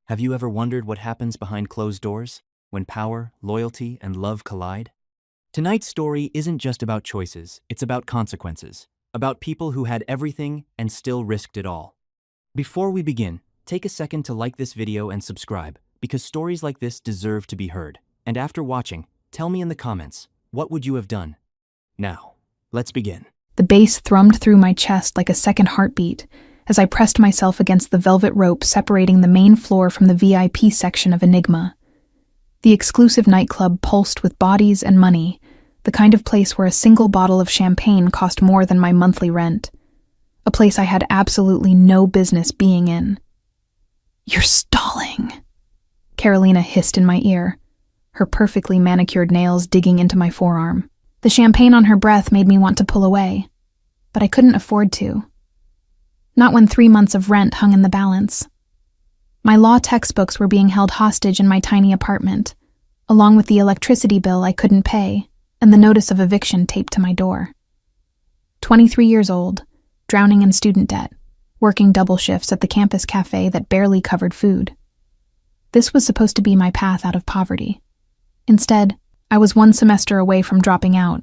Have you ever wondered what happens behind closed doors, when power, loyalty, and love collide? Tonight's story isn't just about choices, it's about consequences, about people who had everything and still risked it all. Before we begin, take a second to like this video and subscribe, because stories like this deserve to be heard. And after watching, tell me in the comments, what would you have done? Now, let's begin. The bass thrummed through my chest like a second heartbeat as I pressed myself against the velvet rope separating the main floor from the VIP section of Enigma. The exclusive nightclub pulsed with bodies and money, the kind of place where a single bottle of champagne cost more than my monthly rent. A place I had absolutely no business being in. "You're stalling," Carolina hissed in my ear, her perfectly manicured nails digging into my forearm. The champagne on her breath made me want to pull away, but I couldn't afford to. Not when 3 months of rent hung in the balance. My law textbooks were being held hostage in my tiny apartment, along with the electricity bill I couldn't pay and the notice of eviction taped to my door. 23 years old, drowning in student debt, working double shifts at the campus cafe that barely covered food. This was supposed to be my path out of poverty. Instead, I was 1 semester away from dropping out.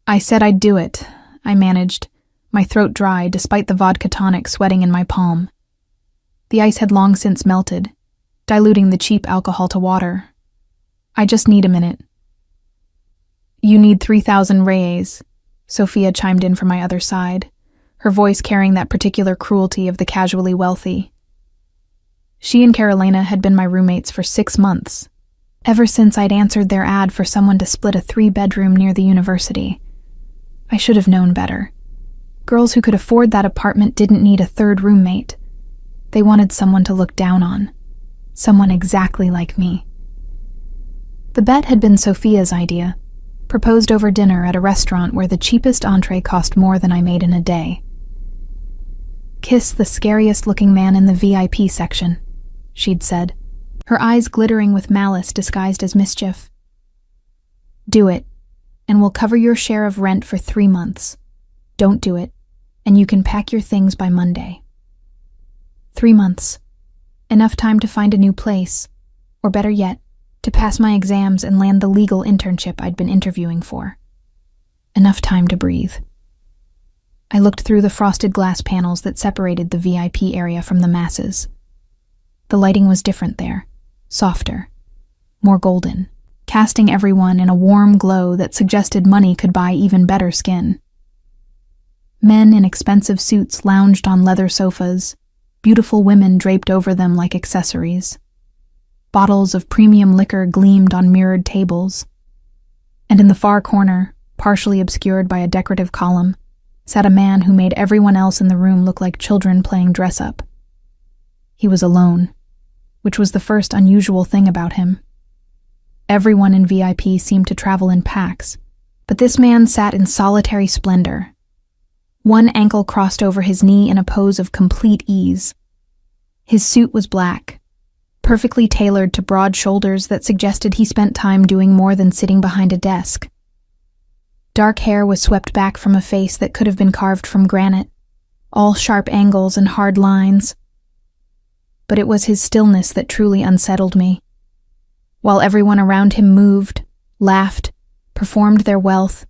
I said I'd do it, I managed, my throat dry despite the vodka tonic sweating in my palm. The ice had long since melted, diluting the cheap alcohol to water. "I just need a minute." "You need 3,000 reais," Sophia chimed in from my other side, her voice carrying that particular cruelty of the casually wealthy. She and Carolina had been my roommates for 6 months, ever since I'd answered their ad for someone to split a 3-bedroom near the university. I should have known better. Girls who could afford that apartment didn't need a 3rd roommate. They wanted someone to look down on. Someone exactly like me. The bet had been Sophia's idea, proposed over dinner at a restaurant where the cheapest entree cost more than I made in a day. "Kiss the scariest-looking man in the VIP section," she'd said, her eyes glittering with malice disguised as mischief. "Do it, and we'll cover your share of rent for 3 months. Don't do it, and you can pack your things by Monday." 3 months. Enough time to find a new place, or better yet, to pass my exams and land the legal internship I'd been interviewing for. Enough time to breathe. I looked through the frosted glass panels that separated the VIP area from the masses. The lighting was different there. Softer, more golden, casting everyone in a warm glow that suggested money could buy even better skin. Men in expensive suits lounged on leather sofas, beautiful women draped over them like accessories. Bottles of premium liquor gleamed on mirrored tables. And in the far corner, partially obscured by a decorative column, sat a man who made everyone else in the room look like children playing dress-up. He was alone, which was the first unusual thing about him. Everyone in VIP seemed to travel in packs, but this man sat in solitary splendor. One ankle crossed over his knee in a pose of complete ease. His suit was black, perfectly tailored to broad shoulders that suggested he spent time doing more than sitting behind a desk. Dark hair was swept back from a face that could have been carved from granite, all sharp angles and hard lines. But it was his stillness that truly unsettled me. While everyone around him moved, laughed, performed their wealth,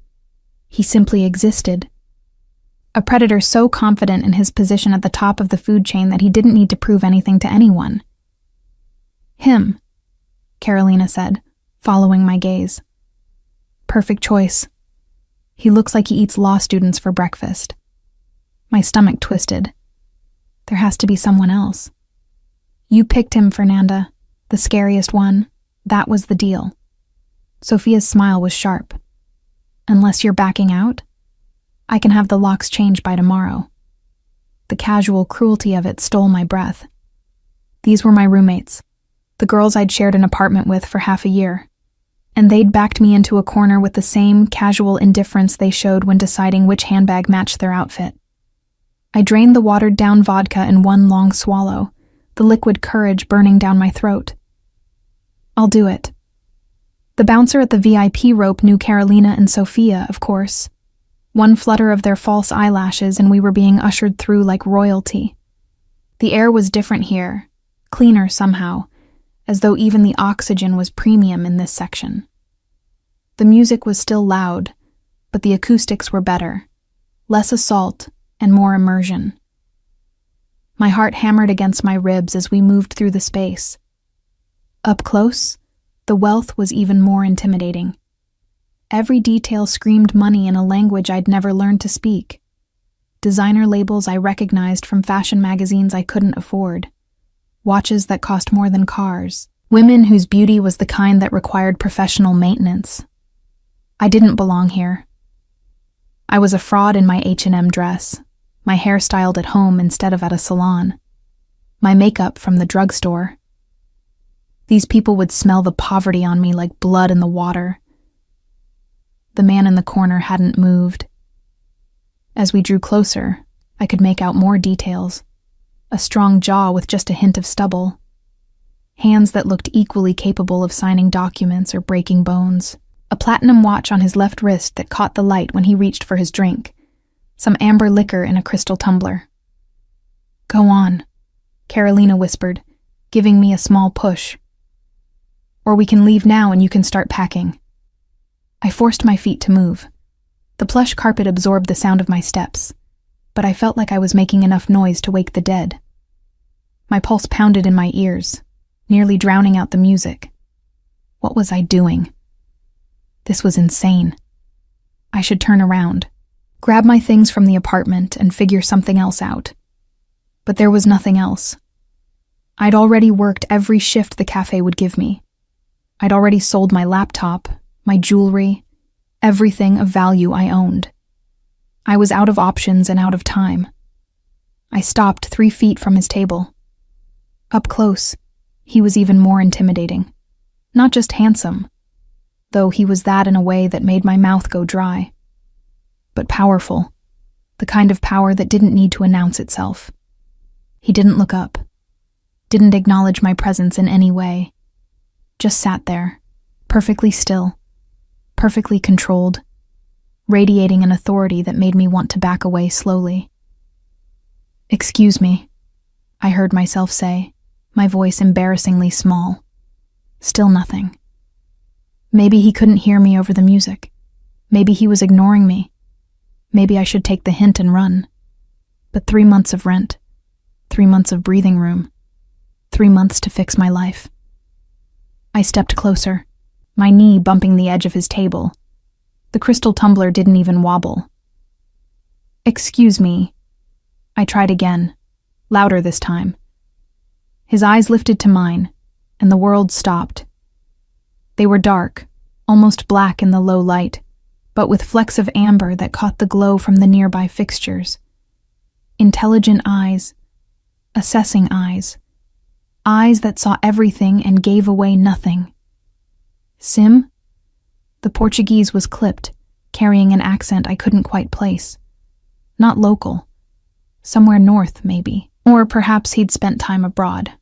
he simply existed. A predator so confident in his position at the top of the food chain that he didn't need to prove anything to anyone. "Him," Carolina said, following my gaze. "Perfect choice. He looks like he eats law students for breakfast." My stomach twisted. There has to be someone else. "You picked him, Fernanda. The scariest one. That was the deal." Sophia's smile was sharp. "Unless you're backing out? I can have the locks changed by tomorrow." The casual cruelty of it stole my breath. These were my roommates, the girls I'd shared an apartment with for half a year, and they'd backed me into a corner with the same casual indifference they showed when deciding which handbag matched their outfit. I drained the watered-down vodka in one long swallow, the liquid courage burning down my throat. "I'll do it." The bouncer at the VIP rope knew Carolina and Sophia, of course. One flutter of their false eyelashes and we were being ushered through like royalty. The air was different here, cleaner somehow, as though even the oxygen was premium in this section. The music was still loud, but the acoustics were better, less assault and more immersion. My heart hammered against my ribs as we moved through the space. Up close, the wealth was even more intimidating. Every detail screamed money in a language I'd never learned to speak. Designer labels I recognized from fashion magazines I couldn't afford. Watches that cost more than cars. Women whose beauty was the kind that required professional maintenance. I didn't belong here. I was a fraud in my H&M dress, my hair styled at home instead of at a salon, my makeup from the drugstore. These people would smell the poverty on me like blood in the water. The man in the corner hadn't moved. As we drew closer, I could make out more details. A strong jaw with just a hint of stubble. Hands that looked equally capable of signing documents or breaking bones. A platinum watch on his left wrist that caught the light when he reached for his drink. Some amber liquor in a crystal tumbler. "Go on," Carolina whispered, giving me a small push. "Or we can leave now and you can start packing." I forced my feet to move. The plush carpet absorbed the sound of my steps, but I felt like I was making enough noise to wake the dead. My pulse pounded in my ears, nearly drowning out the music. What was I doing? This was insane. I should turn around, grab my things from the apartment, and figure something else out. But there was nothing else. I'd already worked every shift the cafe would give me. I'd already sold my laptop, my jewelry, everything of value I owned. I was out of options and out of time. I stopped 3 feet from his table. Up close, he was even more intimidating. Not just handsome, though he was that in a way that made my mouth go dry, but powerful, the kind of power that didn't need to announce itself. He didn't look up, didn't acknowledge my presence in any way, just sat there, perfectly still, perfectly controlled, radiating an authority that made me want to back away slowly. "Excuse me," I heard myself say, my voice embarrassingly small. Still nothing. Maybe he couldn't hear me over the music. Maybe he was ignoring me. Maybe I should take the hint and run. But 3 months of rent, 3 months of breathing room, 3 months to fix my life. I stepped closer, my knee bumping the edge of his table. The crystal tumbler didn't even wobble. "Excuse me." I tried again, louder this time. His eyes lifted to mine, and the world stopped. They were dark, almost black in the low light, but with flecks of amber that caught the glow from the nearby fixtures. Intelligent eyes, assessing eyes, eyes that saw everything and gave away nothing. "Sim?" The Portuguese was clipped, carrying an accent I couldn't quite place. Not local. Somewhere north, maybe. Or perhaps he'd spent time abroad.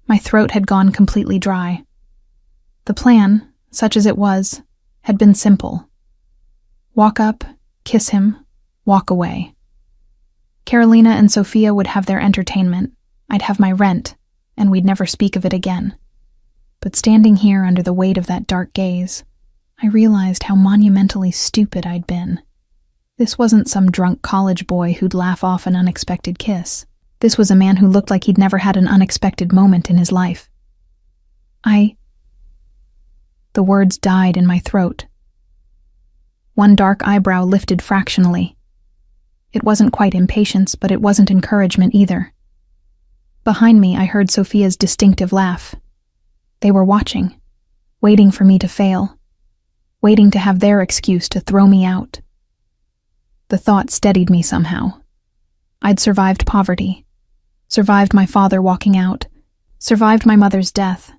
My throat had gone completely dry. The plan, such as it was, had been simple. Walk up, kiss him, walk away. Carolina and Sophia would have their entertainment, I'd have my rent, and we'd never speak of it again. But standing here under the weight of that dark gaze, I realized how monumentally stupid I'd been. This wasn't some drunk college boy who'd laugh off an unexpected kiss. This was a man who looked like he'd never had an unexpected moment in his life. The words died in my throat. One dark eyebrow lifted fractionally. It wasn't quite impatience, but it wasn't encouragement either. Behind me, I heard Sophia's distinctive laugh. They were watching, waiting for me to fail, waiting to have their excuse to throw me out. The thought steadied me somehow. I'd survived poverty, survived my father walking out, survived my mother's death,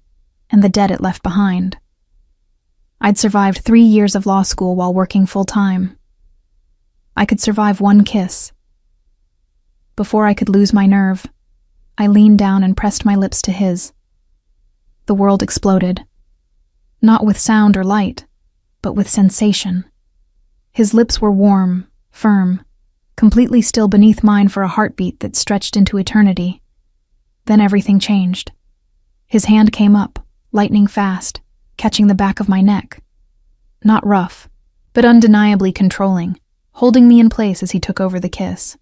and the debt it left behind. I'd survived 3 years of law school while working full-time. I could survive one kiss. Before I could lose my nerve, I leaned down and pressed my lips to his. The world exploded. Not with sound or light, but with sensation. His lips were warm, firm, completely still beneath mine for a heartbeat that stretched into eternity. Then everything changed. His hand came up, lightning fast, catching the back of my neck. Not rough, but undeniably controlling, holding me in place as he took over the kiss.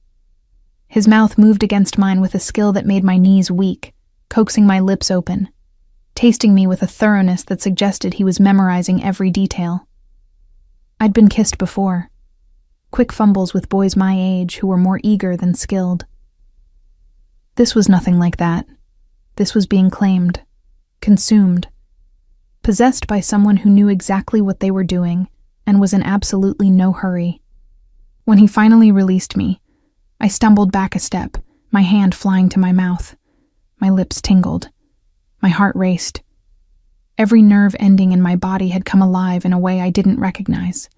His mouth moved against mine with a skill that made my knees weak, coaxing my lips open, tasting me with a thoroughness that suggested he was memorizing every detail. I'd been kissed before. Quick fumbles with boys my age who were more eager than skilled. This was nothing like that. This was being claimed, consumed, possessed by someone who knew exactly what they were doing and was in absolutely no hurry. When he finally released me, I stumbled back a step, my hand flying to my mouth. My lips tingled. My heart raced. Every nerve ending in my body had come alive in a way I didn't recognize.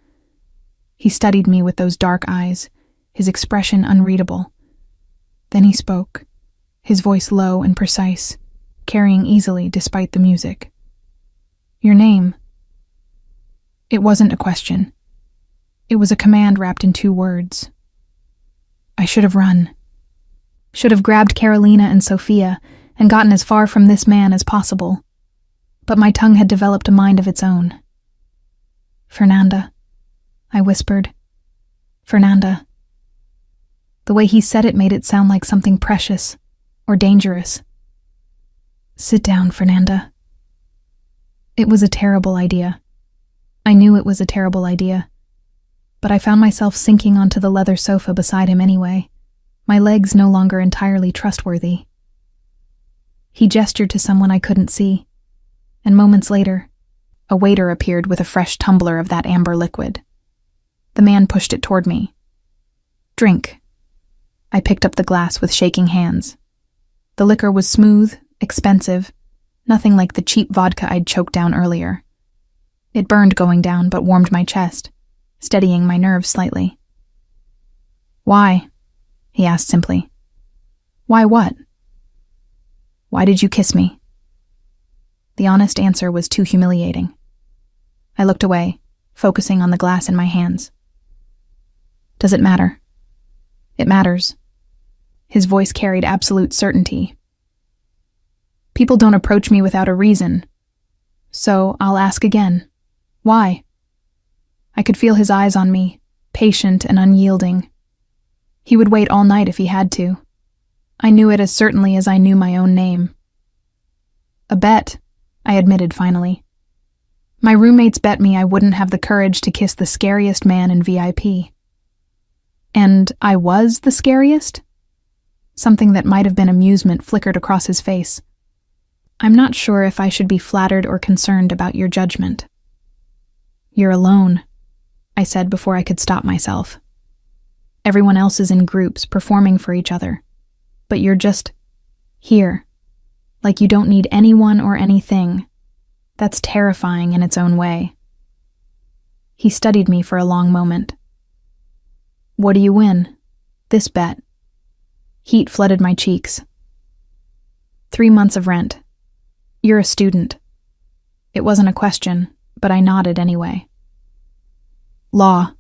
He studied me with those dark eyes, his expression unreadable. Then he spoke, his voice low and precise, carrying easily despite the music. "Your name." It wasn't a question. It was a command wrapped in 2 words. I should have run. Should have grabbed Carolina and Sophia and gotten as far from this man as possible. But my tongue had developed a mind of its own. "Fernanda," I whispered. "Fernanda." The way he said it made it sound like something precious or dangerous. "Sit down, Fernanda." It was a terrible idea. I knew it was a terrible idea. But I found myself sinking onto the leather sofa beside him anyway, my legs no longer entirely trustworthy. He gestured to someone I couldn't see, and moments later, a waiter appeared with a fresh tumbler of that amber liquid. The man pushed it toward me. "Drink." I picked up the glass with shaking hands. The liquor was smooth, expensive, nothing like the cheap vodka I'd choked down earlier. It burned going down but warmed my chest, steadying my nerves slightly. "Why?" he asked simply. "Why what?" "Why did you kiss me?" The honest answer was too humiliating. I looked away, focusing on the glass in my hands. "Does it matter?" "It matters." His voice carried absolute certainty. "People don't approach me without a reason. So I'll ask again. Why?" I could feel his eyes on me, patient and unyielding. He would wait all night if he had to. I knew it as certainly as I knew my own name. "A bet," I admitted finally. "My roommates bet me I wouldn't have the courage to kiss the scariest man in VIP. And I was the scariest?" Something that might have been amusement flickered across his face. "I'm not sure if I should be flattered or concerned about your judgment." "You're alone," I said before I could stop myself. "Everyone else is in groups, performing for each other. But you're just here, like you don't need anyone or anything. That's terrifying in its own way." He studied me for a long moment. "What do you win?" "This bet." Heat flooded my cheeks. 3 months of rent. You're a student." It wasn't a question, but I nodded anyway. "Law.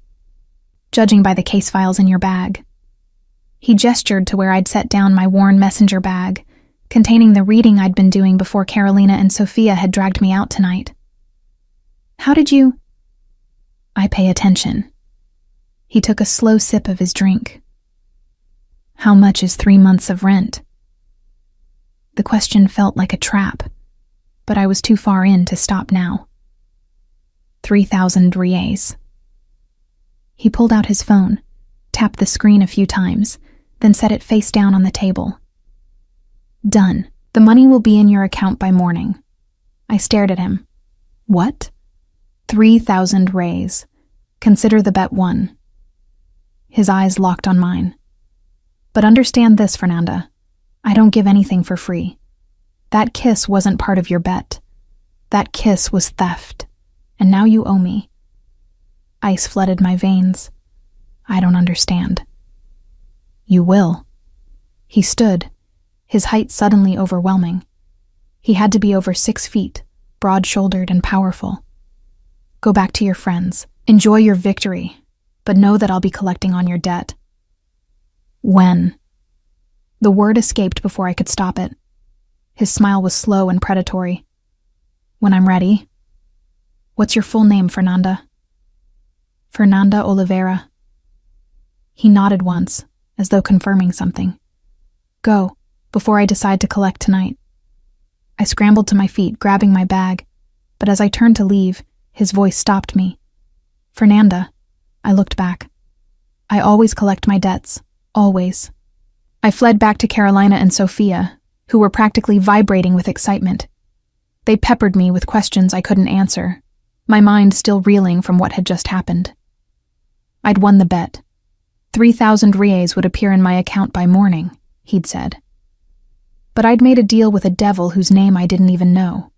Judging by the case files in your bag." He gestured to where I'd set down my worn messenger bag, containing the reading I'd been doing before Carolina and Sophia had dragged me out tonight. "How did you—" "I pay attention." He took a slow sip of his drink. "How much is 3 months of rent?" The question felt like a trap, but I was too far in to stop now. 3,000 reais. He pulled out his phone, tapped the screen a few times, then set it face down on the table. "Done. The money will be in your account by morning." I stared at him. "What?" 3,000 reais. Consider the bet won." His eyes locked on mine. "But understand this, Fernanda. I don't give anything for free. That kiss wasn't part of your bet. That kiss was theft, and now you owe me." Ice flooded my veins. "I don't understand." "You will." He stood, his height suddenly overwhelming. He had to be over 6 feet, broad-shouldered and powerful. "Go back to your friends. Enjoy your victory, but know that I'll be collecting on your debt." "When?" The word escaped before I could stop it. His smile was slow and predatory. "When I'm ready." "What's your full name, Fernanda?" "Fernanda Oliveira." He nodded once, as though confirming something. "Go, before I decide to collect tonight." I scrambled to my feet, grabbing my bag, but as I turned to leave, his voice stopped me. "Fernanda." I looked back. "I always collect my debts. Always." I fled back to Carolina and Sophia, who were practically vibrating with excitement. They peppered me with questions I couldn't answer, my mind still reeling from what had just happened. I'd won the bet. 3,000 reais would appear in my account by morning, he'd said. But I'd made a deal with a devil whose name I didn't even know.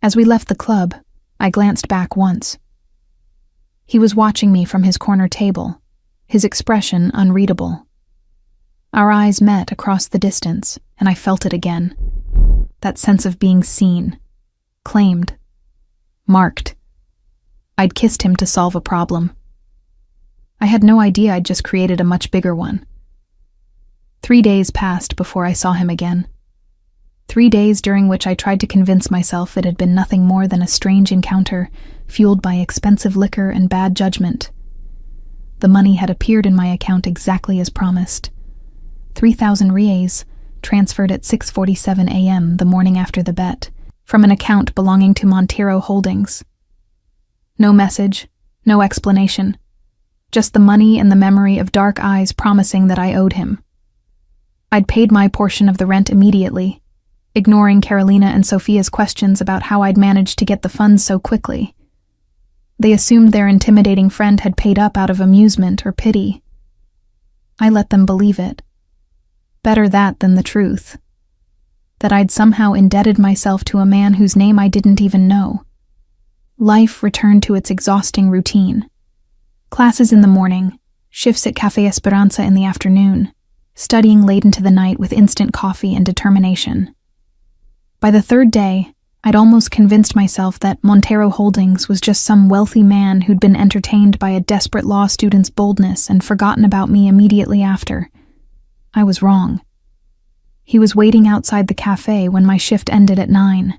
As we left the club, I glanced back once. He was watching me from his corner table, his expression unreadable. Our eyes met across the distance, and I felt it again. That sense of being seen, claimed, marked. I'd kissed him to solve a problem. I had no idea I'd just created a much bigger one. 3 days passed before I saw him again. 3 days during which I tried to convince myself it had been nothing more than a strange encounter, fueled by expensive liquor and bad judgment. The money had appeared in my account exactly as promised. 3,000 reais, transferred at 6:47 a.m. the morning after the bet, from an account belonging to Monteiro Holdings. No message, no explanation. Just the money and the memory of dark eyes promising that I owed him. I'd paid my portion of the rent immediately, ignoring Carolina and Sophia's questions about how I'd managed to get the funds so quickly. They assumed their intimidating friend had paid up out of amusement or pity. I let them believe it. Better that than the truth. That I'd somehow indebted myself to a man whose name I didn't even know. Life returned to its exhausting routine. Classes in the morning, shifts at Café Esperança in the afternoon, studying late into the night with instant coffee and determination. By the third day, I'd almost convinced myself that Monteiro Holdings was just some wealthy man who'd been entertained by a desperate law student's boldness and forgotten about me immediately after. I was wrong. He was waiting outside the cafe when my shift ended at 9.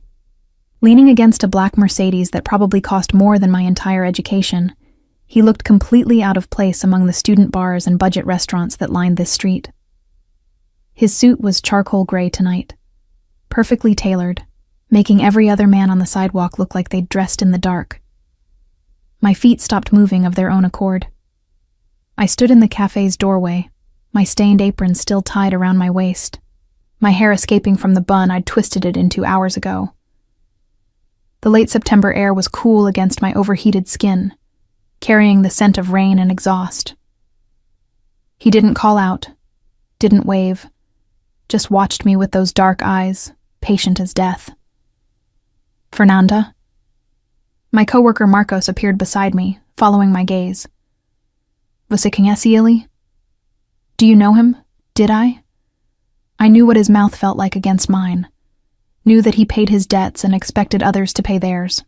Leaning against a black Mercedes that probably cost more than my entire education, he looked completely out of place among the student bars and budget restaurants that lined this street. His suit was charcoal gray tonight, perfectly tailored, making every other man on the sidewalk look like they'd dressed in the dark. My feet stopped moving of their own accord. I stood in the cafe's doorway, my stained apron still tied around my waist, my hair escaping from the bun I'd twisted it into hours ago. The late September air was cool against my overheated skin, carrying the scent of rain and exhaust. He didn't call out, didn't wave, just watched me with those dark eyes, patient as death. "Fernanda?" My coworker Marcos appeared beside me, following my gaze. "Você conhece ele?" "Do you know him? Did I?" I knew what his mouth felt like against mine. Knew that he paid his debts and expected others to pay theirs.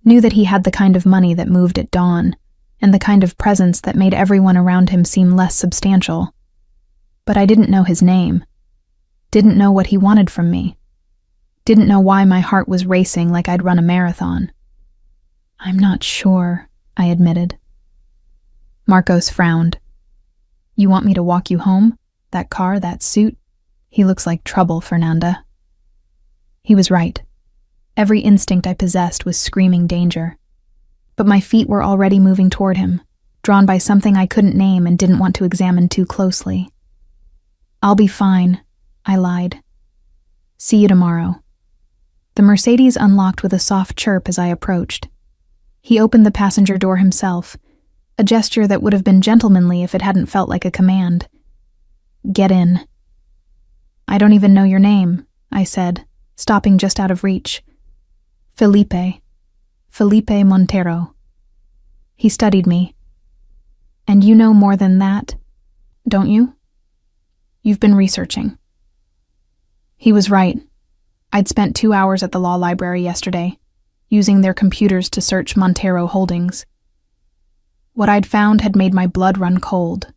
Knew that he had the kind of money that moved at dawn, and the kind of presence that made everyone around him seem less substantial. But I didn't know his name. Didn't know what he wanted from me. Didn't know why my heart was racing like I'd run a marathon. "I'm not sure," I admitted. Marcos frowned. "You want me to walk you home? That car, that suit? He looks like trouble, Fernanda." He was right. Every instinct I possessed was screaming danger. But my feet were already moving toward him, drawn by something I couldn't name and didn't want to examine too closely. "I'll be fine," I lied. "See you tomorrow." The Mercedes unlocked with a soft chirp as I approached. He opened the passenger door himself, a gesture that would have been gentlemanly if it hadn't felt like a command. "Get in." "I don't even know your name," I said, stopping just out of reach. Felipe Monteiro." He studied me. "And you know more than that, don't you? You've been researching." He was right. I'd spent 2 hours at the law library yesterday, using their computers to search Monteiro Holdings. What I'd found had made my blood run cold.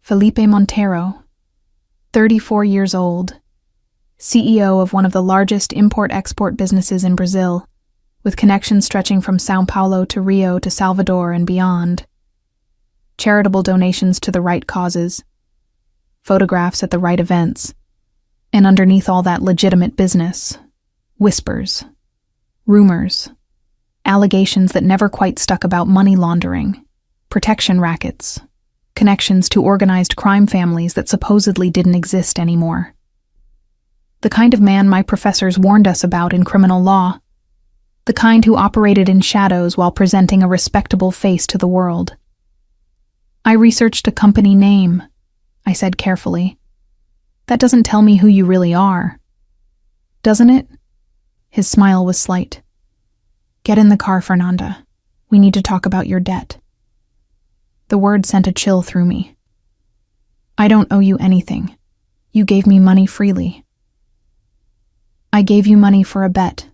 Felipe Monteiro, 34 years old, CEO of one of the largest import-export businesses in Brazil, with connections stretching from São Paulo to Rio to Salvador and beyond. Charitable donations to the right causes, photographs at the right events, and underneath all that legitimate business, whispers, rumors, allegations that never quite stuck about money laundering, protection rackets, connections to organized crime families that supposedly didn't exist anymore. The kind of man my professors warned us about in criminal law. The kind who operated in shadows while presenting a respectable face to the world. I researched a company name, I said carefully. That doesn't tell me who you really are. Doesn't it? His smile was slight. Get in the car, Fernanda. We need to talk about your debt. The word sent a chill through me. I don't owe you anything. You gave me money freely. I gave you money for a bet,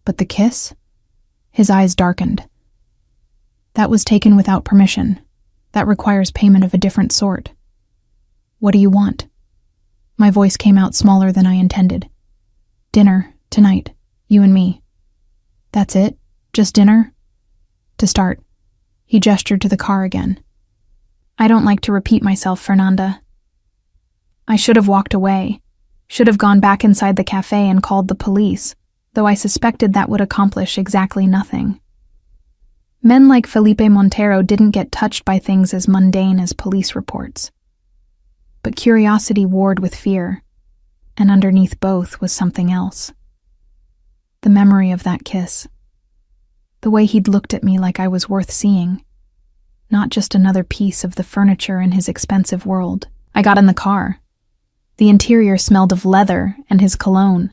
but the kiss? His eyes darkened. That was taken without permission. That requires payment of a different sort. What do you want? My voice came out smaller than I intended. Dinner, tonight, you and me. That's it? Just dinner? To start, he gestured to the car again. I don't like to repeat myself, Fernanda. I should have walked away. Should have gone back inside the cafe and called the police, though I suspected that would accomplish exactly nothing. Men like Felipe Montero didn't get touched by things as mundane as police reports. But curiosity warred with fear, and underneath both was something else. The memory of that kiss. The way he'd looked at me like I was worth seeing. Not just another piece of the furniture in his expensive world. I got in the car. The interior smelled of leather and his cologne,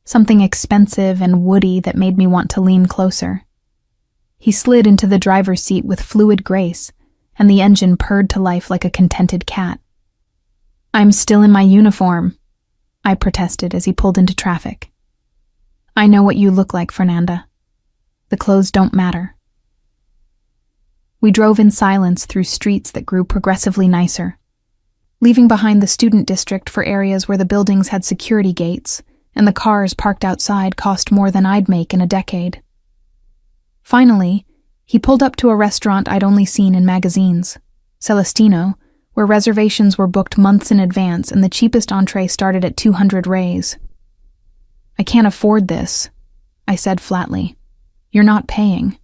something expensive and woody that made me want to lean closer. He slid into the driver's seat with fluid grace, and the engine purred to life like a contented cat. I'm still in my uniform, I protested as he pulled into traffic. I know what you look like, Fernanda. The clothes don't matter. We drove in silence through streets that grew progressively nicer, leaving behind the student district for areas where the buildings had security gates, and the cars parked outside cost more than I'd make in a decade. Finally, he pulled up to a restaurant I'd only seen in magazines, Celestino, where reservations were booked months in advance and the cheapest entree started at 200 reais. I can't afford this, I said flatly. You're not paying.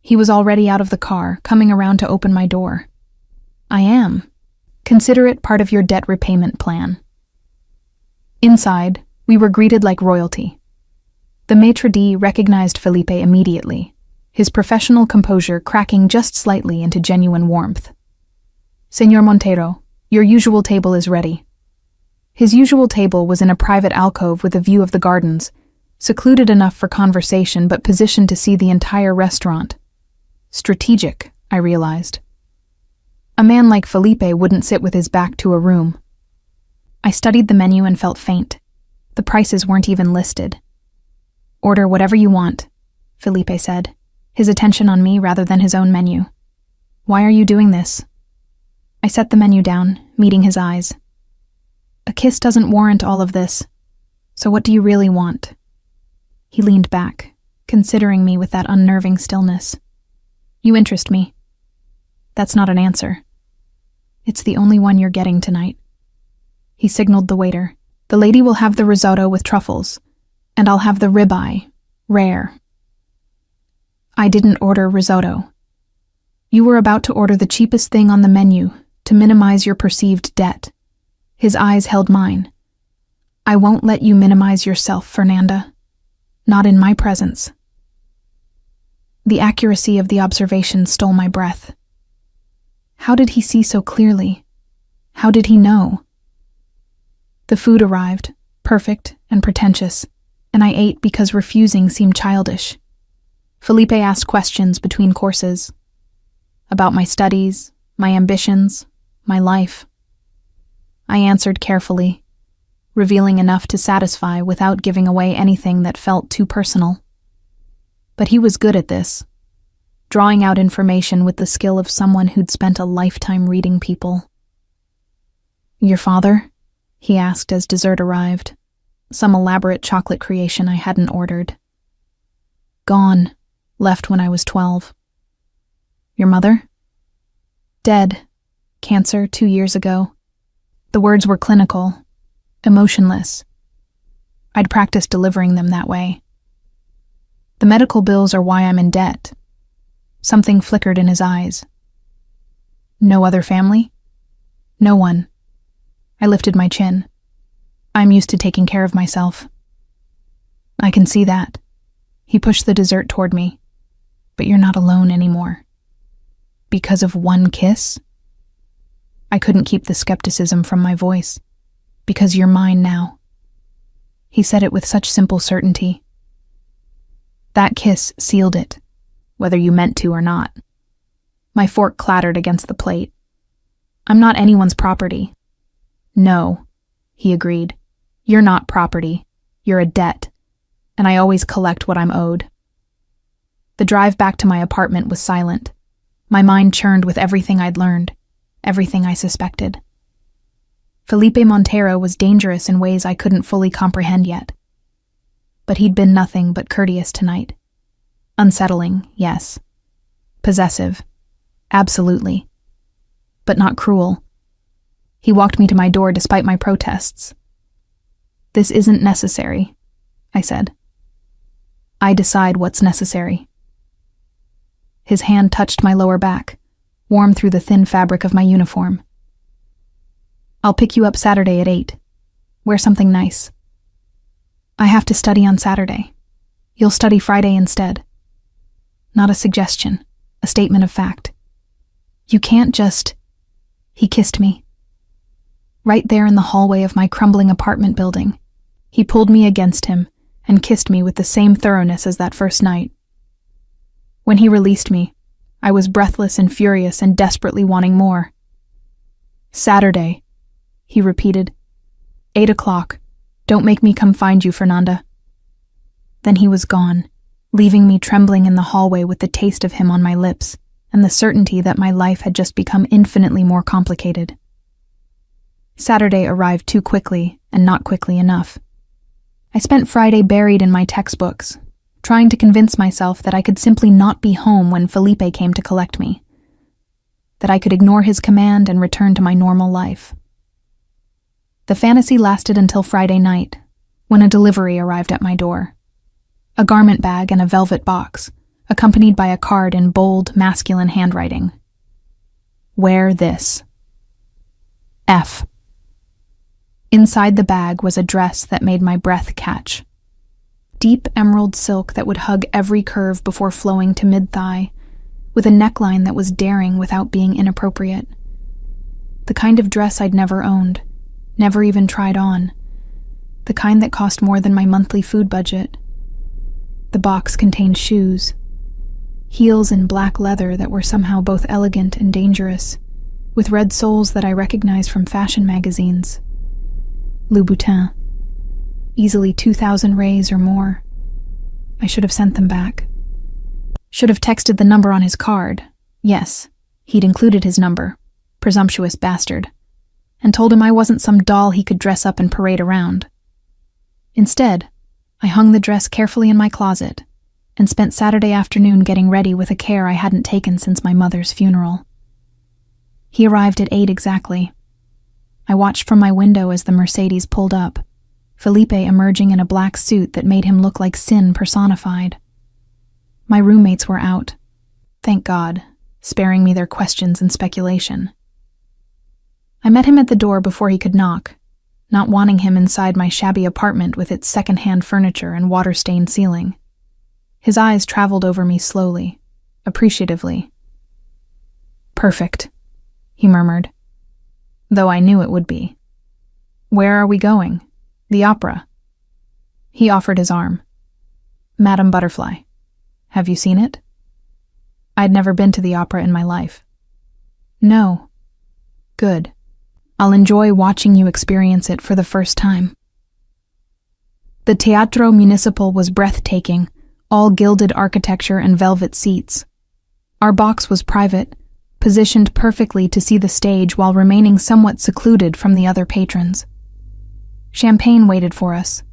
He was already out of the car, coming around to open my door. I am. Consider it part of your debt repayment plan. Inside, we were greeted like royalty. The maitre d' recognized Felipe immediately, his professional composure cracking just slightly into genuine warmth. Señor Montero, your usual table is ready. His usual table was in a private alcove with a view of the gardens, secluded enough for conversation but positioned to see the entire restaurant. Strategic, I realized. A man like Felipe wouldn't sit with his back to a room. I studied the menu and felt faint. The prices weren't even listed. Order whatever you want, Felipe said, his attention on me rather than his own menu. Why are you doing this? I set the menu down, meeting his eyes. A kiss doesn't warrant all of this. So what do you really want? He leaned back, considering me with that unnerving stillness. You interest me. That's not an answer. It's the only one you're getting tonight. He signaled the waiter. The lady will have the risotto with truffles, and I'll have the ribeye, rare. I didn't order risotto. You were about to order the cheapest thing on the menu to minimize your perceived debt. His eyes held mine. I won't let you minimize yourself, Fernanda. Not in my presence. The accuracy of the observation stole my breath. How did he see so clearly? How did he know? The food arrived, perfect and pretentious, and I ate because refusing seemed childish. Felipe asked questions between courses. About my studies, my ambitions, my life. I answered carefully, revealing enough to satisfy without giving away anything that felt too personal. But he was good at this, drawing out information with the skill of someone who'd spent a lifetime reading people. Your father? he asked as dessert arrived, some elaborate chocolate creation I hadn't ordered. Gone. Left when I was 12. Your mother? Dead. Cancer 2 years ago. The words were clinical, emotionless. I'd practiced delivering them that way. The medical bills are why I'm in debt. Something flickered in his eyes. No other family? No one. I lifted my chin. I'm used to taking care of myself. I can see that. He pushed the dessert toward me. But you're not alone anymore. Because of one kiss? I couldn't keep the skepticism from my voice. Because you're mine now. He said it with such simple certainty. That kiss sealed it, whether you meant to or not. My fork clattered against the plate. I'm not anyone's property. No, he agreed. You're not property. You're a debt. And I always collect what I'm owed. The drive back to my apartment was silent. My mind churned with everything I'd learned, everything I suspected. Felipe Montero was dangerous in ways I couldn't fully comprehend yet. But he'd been nothing but courteous tonight. Unsettling, yes. Possessive, absolutely. But not cruel. He walked me to my door despite my protests. This isn't necessary, I said. I decide what's necessary. His hand touched my lower back, warm through the thin fabric of my uniform. I'll pick you up Saturday at 8. Wear something nice. I have to study on Saturday. You'll study Friday instead. Not a suggestion, a statement of fact. You can't just... He kissed me. Right there in the hallway of my crumbling apartment building, he pulled me against him and kissed me with the same thoroughness as that first night. When he released me, I was breathless and furious and desperately wanting more. Saturday, he repeated. 8 o'clock. Don't make me come find you, Fernanda. Then he was gone, leaving me trembling in the hallway with the taste of him on my lips and the certainty that my life had just become infinitely more complicated. Saturday arrived too quickly and not quickly enough. I spent Friday buried in my textbooks, trying to convince myself that I could simply not be home when Felipe came to collect me, that I could ignore his command and return to my normal life. The fantasy lasted until Friday night, when a delivery arrived at my door. A garment bag and a velvet box, accompanied by a card in bold, masculine handwriting. Wear this. F. Inside the bag was a dress that made my breath catch. Deep emerald silk that would hug every curve before flowing to mid-thigh, with a neckline that was daring without being inappropriate. The kind of dress I'd never owned, never even tried on. The kind that cost more than my monthly food budget. The box contained shoes. Heels in black leather that were somehow both elegant and dangerous, with red soles that I recognized from fashion magazines. Louboutin. Easily 2,000 rays or more. I should have sent them back. Should have texted the number on his card. Yes, he'd included his number. Presumptuous bastard. And told him I wasn't some doll he could dress up and parade around. Instead, I hung the dress carefully in my closet and spent Saturday afternoon getting ready with a care I hadn't taken since my mother's funeral. He arrived at 8 exactly. I watched from my window as the Mercedes pulled up, Felipe emerging in a black suit that made him look like sin personified. My roommates were out, thank God, sparing me their questions and speculation. I met him at the door before he could knock, not wanting him inside my shabby apartment with its second-hand furniture and water-stained ceiling. His eyes traveled over me slowly, appreciatively. Perfect, he murmured, though I knew it would be. Where are we going? The opera. He offered his arm. Madame Butterfly. Have you seen it? I'd never been to the opera in my life. No. Good. I'll enjoy watching you experience it for the first time. The Teatro Municipal was breathtaking, all gilded architecture and velvet seats. Our box was private, positioned perfectly to see the stage while remaining somewhat secluded from the other patrons. Champagne waited for us,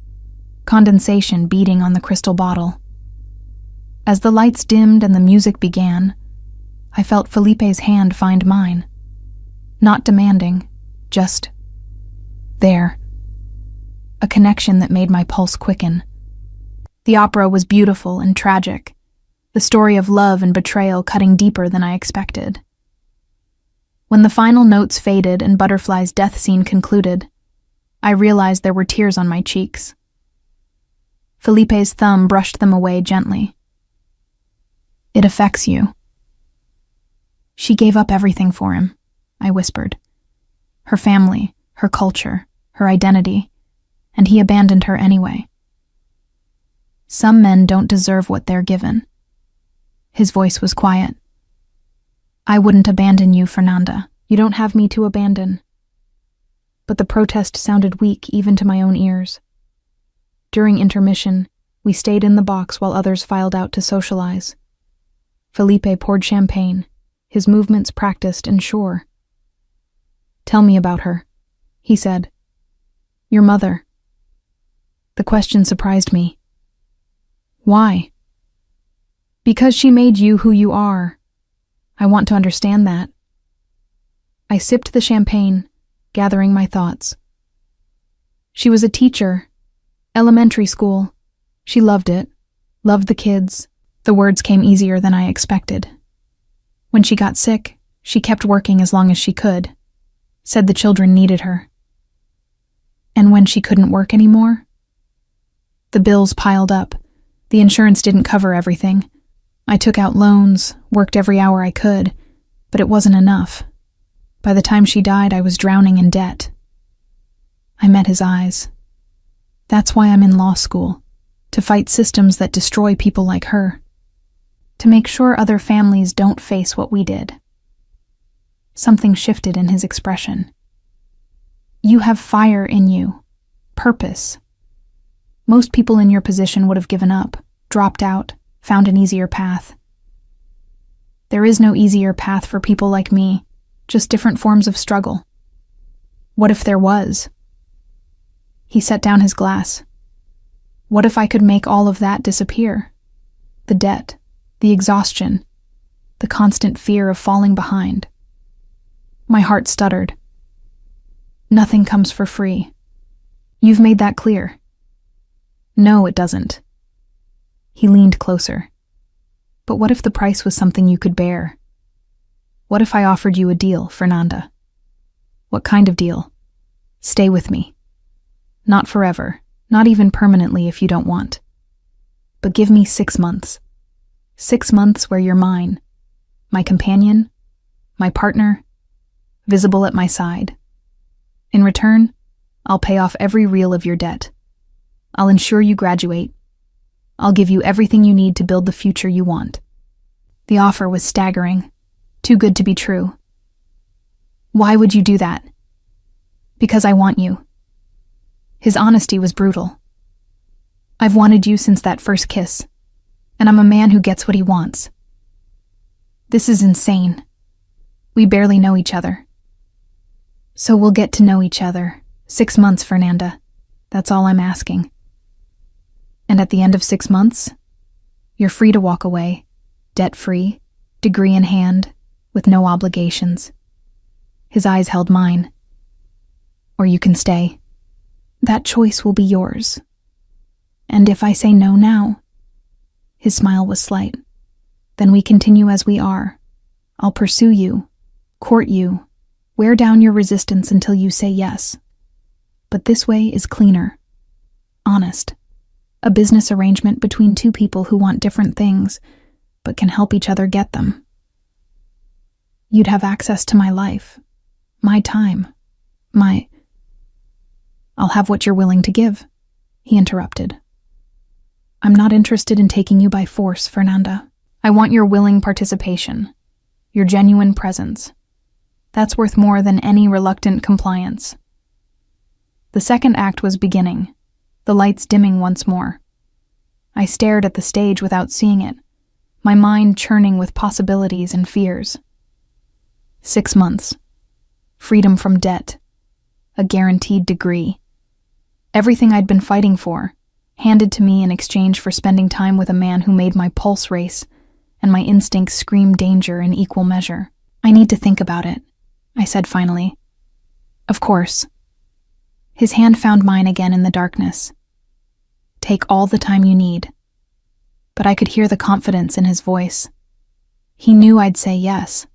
condensation beating on the crystal bottle. As the lights dimmed and the music began, I felt Felipe's hand find mine. Not demanding, just there. A connection that made my pulse quicken. The opera was beautiful and tragic, the story of love and betrayal cutting deeper than I expected. When the final notes faded and Butterfly's death scene concluded, I realized there were tears on my cheeks. Felipe's thumb brushed them away gently. "It affects you." "She gave up everything for him," I whispered. "Her family, her culture, her identity, and he abandoned her anyway." "Some men don't deserve what they're given." His voice was quiet. "I wouldn't abandon you, Fernanda. You don't have me to abandon." But the protest sounded weak even to my own ears. During intermission, we stayed in the box while others filed out to socialize. Felipe poured champagne, his movements practiced and sure. "Tell me about her," he said. "Your mother." The question surprised me. "Why?" "Because she made you who you are. I want to understand that." I sipped the champagne, gathering my thoughts. "She was a teacher. Elementary school. She loved it. Loved the kids." The words came easier than I expected. "When she got sick, she kept working as long as she could. Said the children needed her." "And when she couldn't work anymore?" "The bills piled up. The insurance didn't cover everything. I took out loans, worked every hour I could, but it wasn't enough. By the time she died, I was drowning in debt." I met his eyes. "That's why I'm in law school, to fight systems that destroy people like her. To make sure other families don't face what we did." Something shifted in his expression. "You have fire in you, purpose. Most people in your position would have given up, dropped out, found an easier path. There is no easier path for people like me, just different forms of struggle. What if there was?" He set down his glass. "What if I could make all of that disappear? The debt, the exhaustion, the constant fear of falling behind." My heart stuttered. "Nothing comes for free. You've made that clear." "No, it doesn't." He leaned closer. "But what if the price was something you could bear? What if I offered you a deal, Fernanda?" "What kind of deal?" "Stay with me. Not forever, not even permanently if you don't want. But give me 6 months. 6 months where you're mine, my companion, my partner, visible at my side. In return, I'll pay off every real of your debt. I'll ensure you graduate. I'll give you everything you need to build the future you want." The offer was staggering, too good to be true. "Why would you do that?" "Because I want you." His honesty was brutal. "I've wanted you since that first kiss, and I'm a man who gets what he wants." "This is insane. We barely know each other." "So we'll get to know each other. 6 months, Fernanda. That's all I'm asking. And at the end of 6 months, you're free to walk away, debt-free, degree in hand, with no obligations." His eyes held mine. "Or you can stay. That choice will be yours. And if I say no now," his smile was slight, "then we continue as we are. I'll pursue you, court you, wear down your resistance until you say yes. But this way is cleaner, honest, a business arrangement between two people who want different things, but can help each other get them. You'd have access to my life, my time, "I'll have what you're willing to give," he interrupted. "I'm not interested in taking you by force, Fernanda. I want your willing participation, your genuine presence. That's worth more than any reluctant compliance." The second act was beginning, the lights dimming once more. I stared at the stage without seeing it, my mind churning with possibilities and fears. 6 months. Freedom from debt. A guaranteed degree. Everything I'd been fighting for, handed to me in exchange for spending time with a man who made my pulse race, and my instincts scream danger in equal measure. I need to think about it, I said finally. Of course. His hand found mine again in the darkness. Take all the time you need. But I could hear the confidence in his voice. He knew I'd say yes.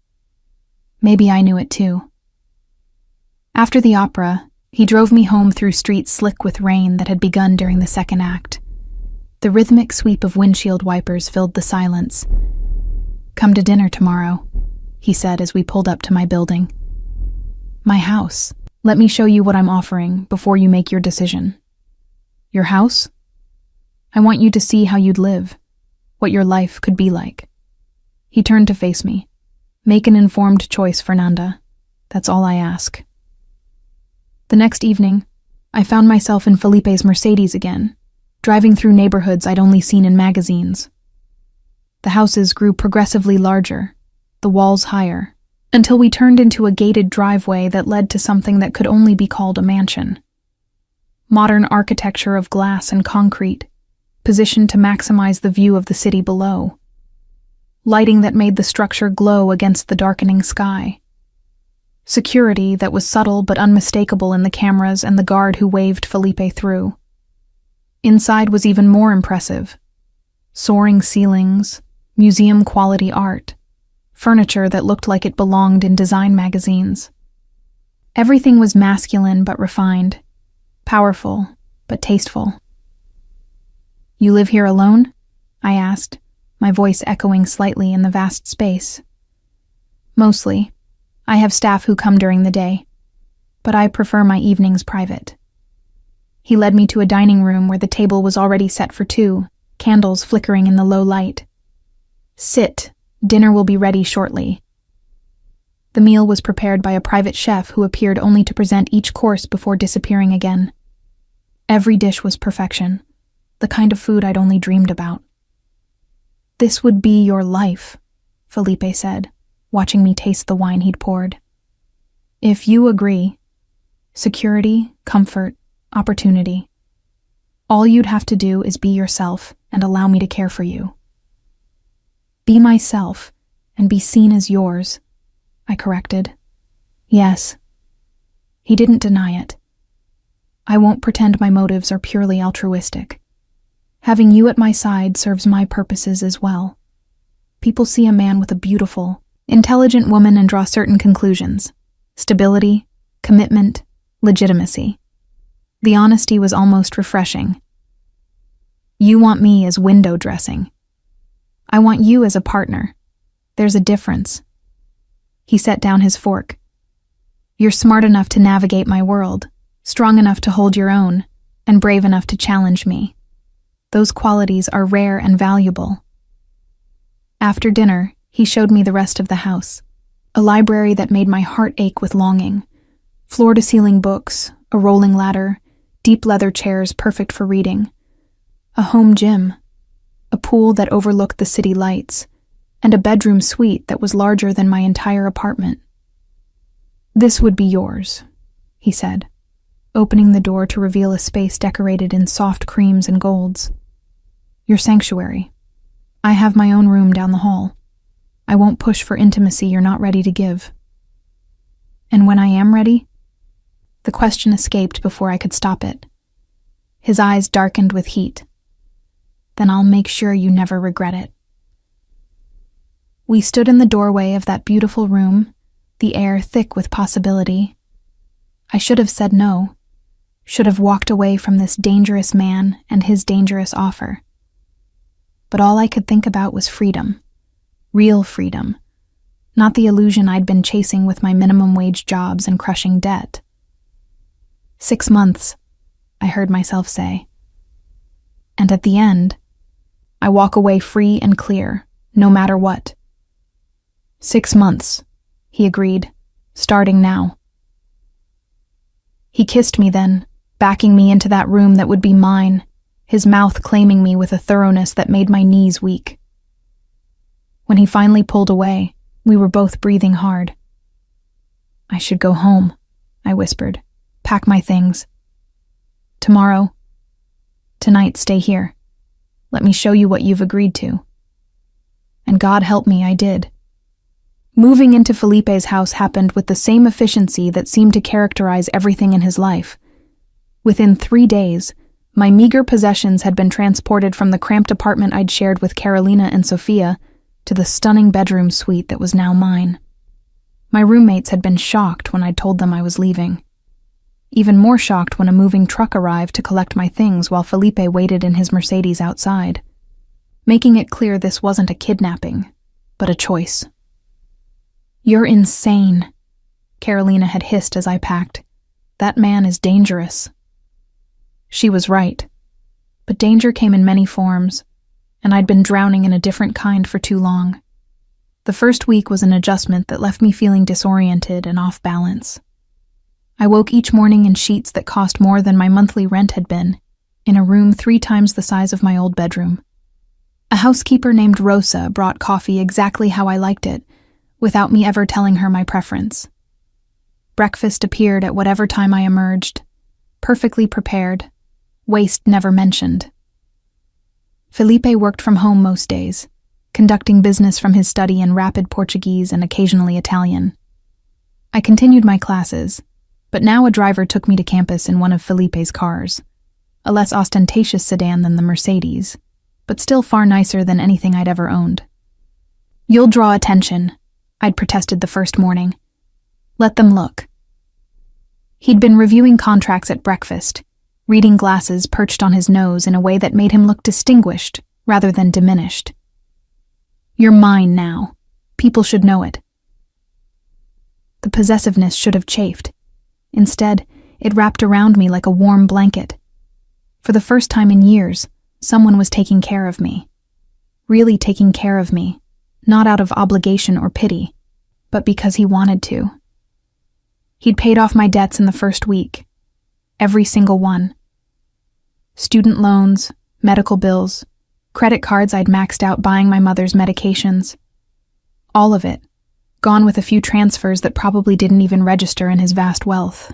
Maybe I knew it too. After the opera, he drove me home through streets slick with rain that had begun during the second act. The rhythmic sweep of windshield wipers filled the silence. Come to dinner tomorrow, he said as we pulled up to my building. My house. Let me show you what I'm offering before you make your decision. Your house? I want you to see how you'd live, what your life could be like. He turned to face me. Make an informed choice, Fernanda. That's all I ask. The next evening, I found myself in Felipe's Mercedes again, driving through neighborhoods I'd only seen in magazines. The houses grew progressively larger, the walls higher, until we turned into a gated driveway that led to something that could only be called a mansion. Modern architecture of glass and concrete, positioned to maximize the view of the city below. Lighting that made the structure glow against the darkening sky. Security that was subtle but unmistakable in the cameras and the guard who waved Felipe through. Inside was even more impressive. Soaring ceilings, museum-quality art, furniture that looked like it belonged in design magazines. Everything was masculine but refined, powerful but tasteful. You live here alone? I asked, my voice echoing slightly in the vast space. Mostly. I have staff who come during the day, but I prefer my evenings private. He led me to a dining room where the table was already set for two, candles flickering in the low light. Sit, dinner will be ready shortly. The meal was prepared by a private chef who appeared only to present each course before disappearing again. Every dish was perfection, the kind of food I'd only dreamed about. This would be your life, Felipe said, watching me taste the wine he'd poured. If you agree, security, comfort, opportunity. All you'd have to do is be yourself and allow me to care for you. Be myself and be seen as yours, I corrected. Yes. He didn't deny it. I won't pretend my motives are purely altruistic. Having you at my side serves my purposes as well. People see a man with a beautiful, intelligent woman and draw certain conclusions. Stability, commitment, legitimacy. The honesty was almost refreshing. You want me as window dressing. I want you as a partner. There's a difference. He set down his fork. You're smart enough to navigate my world, strong enough to hold your own, and brave enough to challenge me. Those qualities are rare and valuable. After dinner, he showed me the rest of the house. A library that made my heart ache with longing. Floor-to-ceiling books, a rolling ladder, deep leather chairs perfect for reading. A home gym. A pool that overlooked the city lights. And a bedroom suite that was larger than my entire apartment. This would be yours, he said, opening the door to reveal a space decorated in soft creams and golds. Your sanctuary. I have my own room down the hall. I won't push for intimacy you're not ready to give. And when I am ready? The question escaped before I could stop it. His eyes darkened with heat. Then I'll make sure you never regret it. We stood in the doorway of that beautiful room, the air thick with possibility. I should have said no, should have walked away from this dangerous man and his dangerous offer. But all I could think about was freedom. Real freedom. Not the illusion I'd been chasing with my minimum wage jobs and crushing debt. 6 months, I heard myself say. And at the end, I walk away free and clear, no matter what. 6 months, he agreed, starting now. He kissed me then, backing me into that room that would be mine, his mouth claiming me with a thoroughness that made my knees weak. When he finally pulled away, we were both breathing hard. I should go home, I whispered. Pack my things. Tomorrow. Tonight, stay here. Let me show you what you've agreed to. And God help me, I did. Moving into Felipe's house happened with the same efficiency that seemed to characterize everything in his life. Within 3 days, my meager possessions had been transported from the cramped apartment I'd shared with Carolina and Sophia to the stunning bedroom suite that was now mine. My roommates had been shocked when I told them I was leaving. Even more shocked when a moving truck arrived to collect my things while Felipe waited in his Mercedes outside, making it clear this wasn't a kidnapping, but a choice. "You're insane," Carolina had hissed as I packed. "That man is dangerous." She was right, but danger came in many forms, and I'd been drowning in a different kind for too long. The first week was an adjustment that left me feeling disoriented and off balance. I woke each morning in sheets that cost more than my monthly rent had been, in a room 3 times the size of my old bedroom. A housekeeper named Rosa brought coffee exactly how I liked it, without me ever telling her my preference. Breakfast appeared at whatever time I emerged, perfectly prepared, waste never mentioned. Felipe worked from home most days, conducting business from his study in rapid Portuguese and occasionally Italian. I continued my classes, but now a driver took me to campus in one of Felipe's cars, a less ostentatious sedan than the Mercedes, but still far nicer than anything I'd ever owned. "You'll draw attention," I'd protested the first morning. "Let them look." He'd been reviewing contracts at breakfast, reading glasses perched on his nose in a way that made him look distinguished rather than diminished. "You're mine now. People should know it." The possessiveness should have chafed. Instead, it wrapped around me like a warm blanket. For the first time in years, someone was taking care of me. Really taking care of me, not out of obligation or pity, but because he wanted to. He'd paid off my debts in the first week. Every single one. Student loans, medical bills, credit cards I'd maxed out buying my mother's medications. All of it, gone with a few transfers that probably didn't even register in his vast wealth.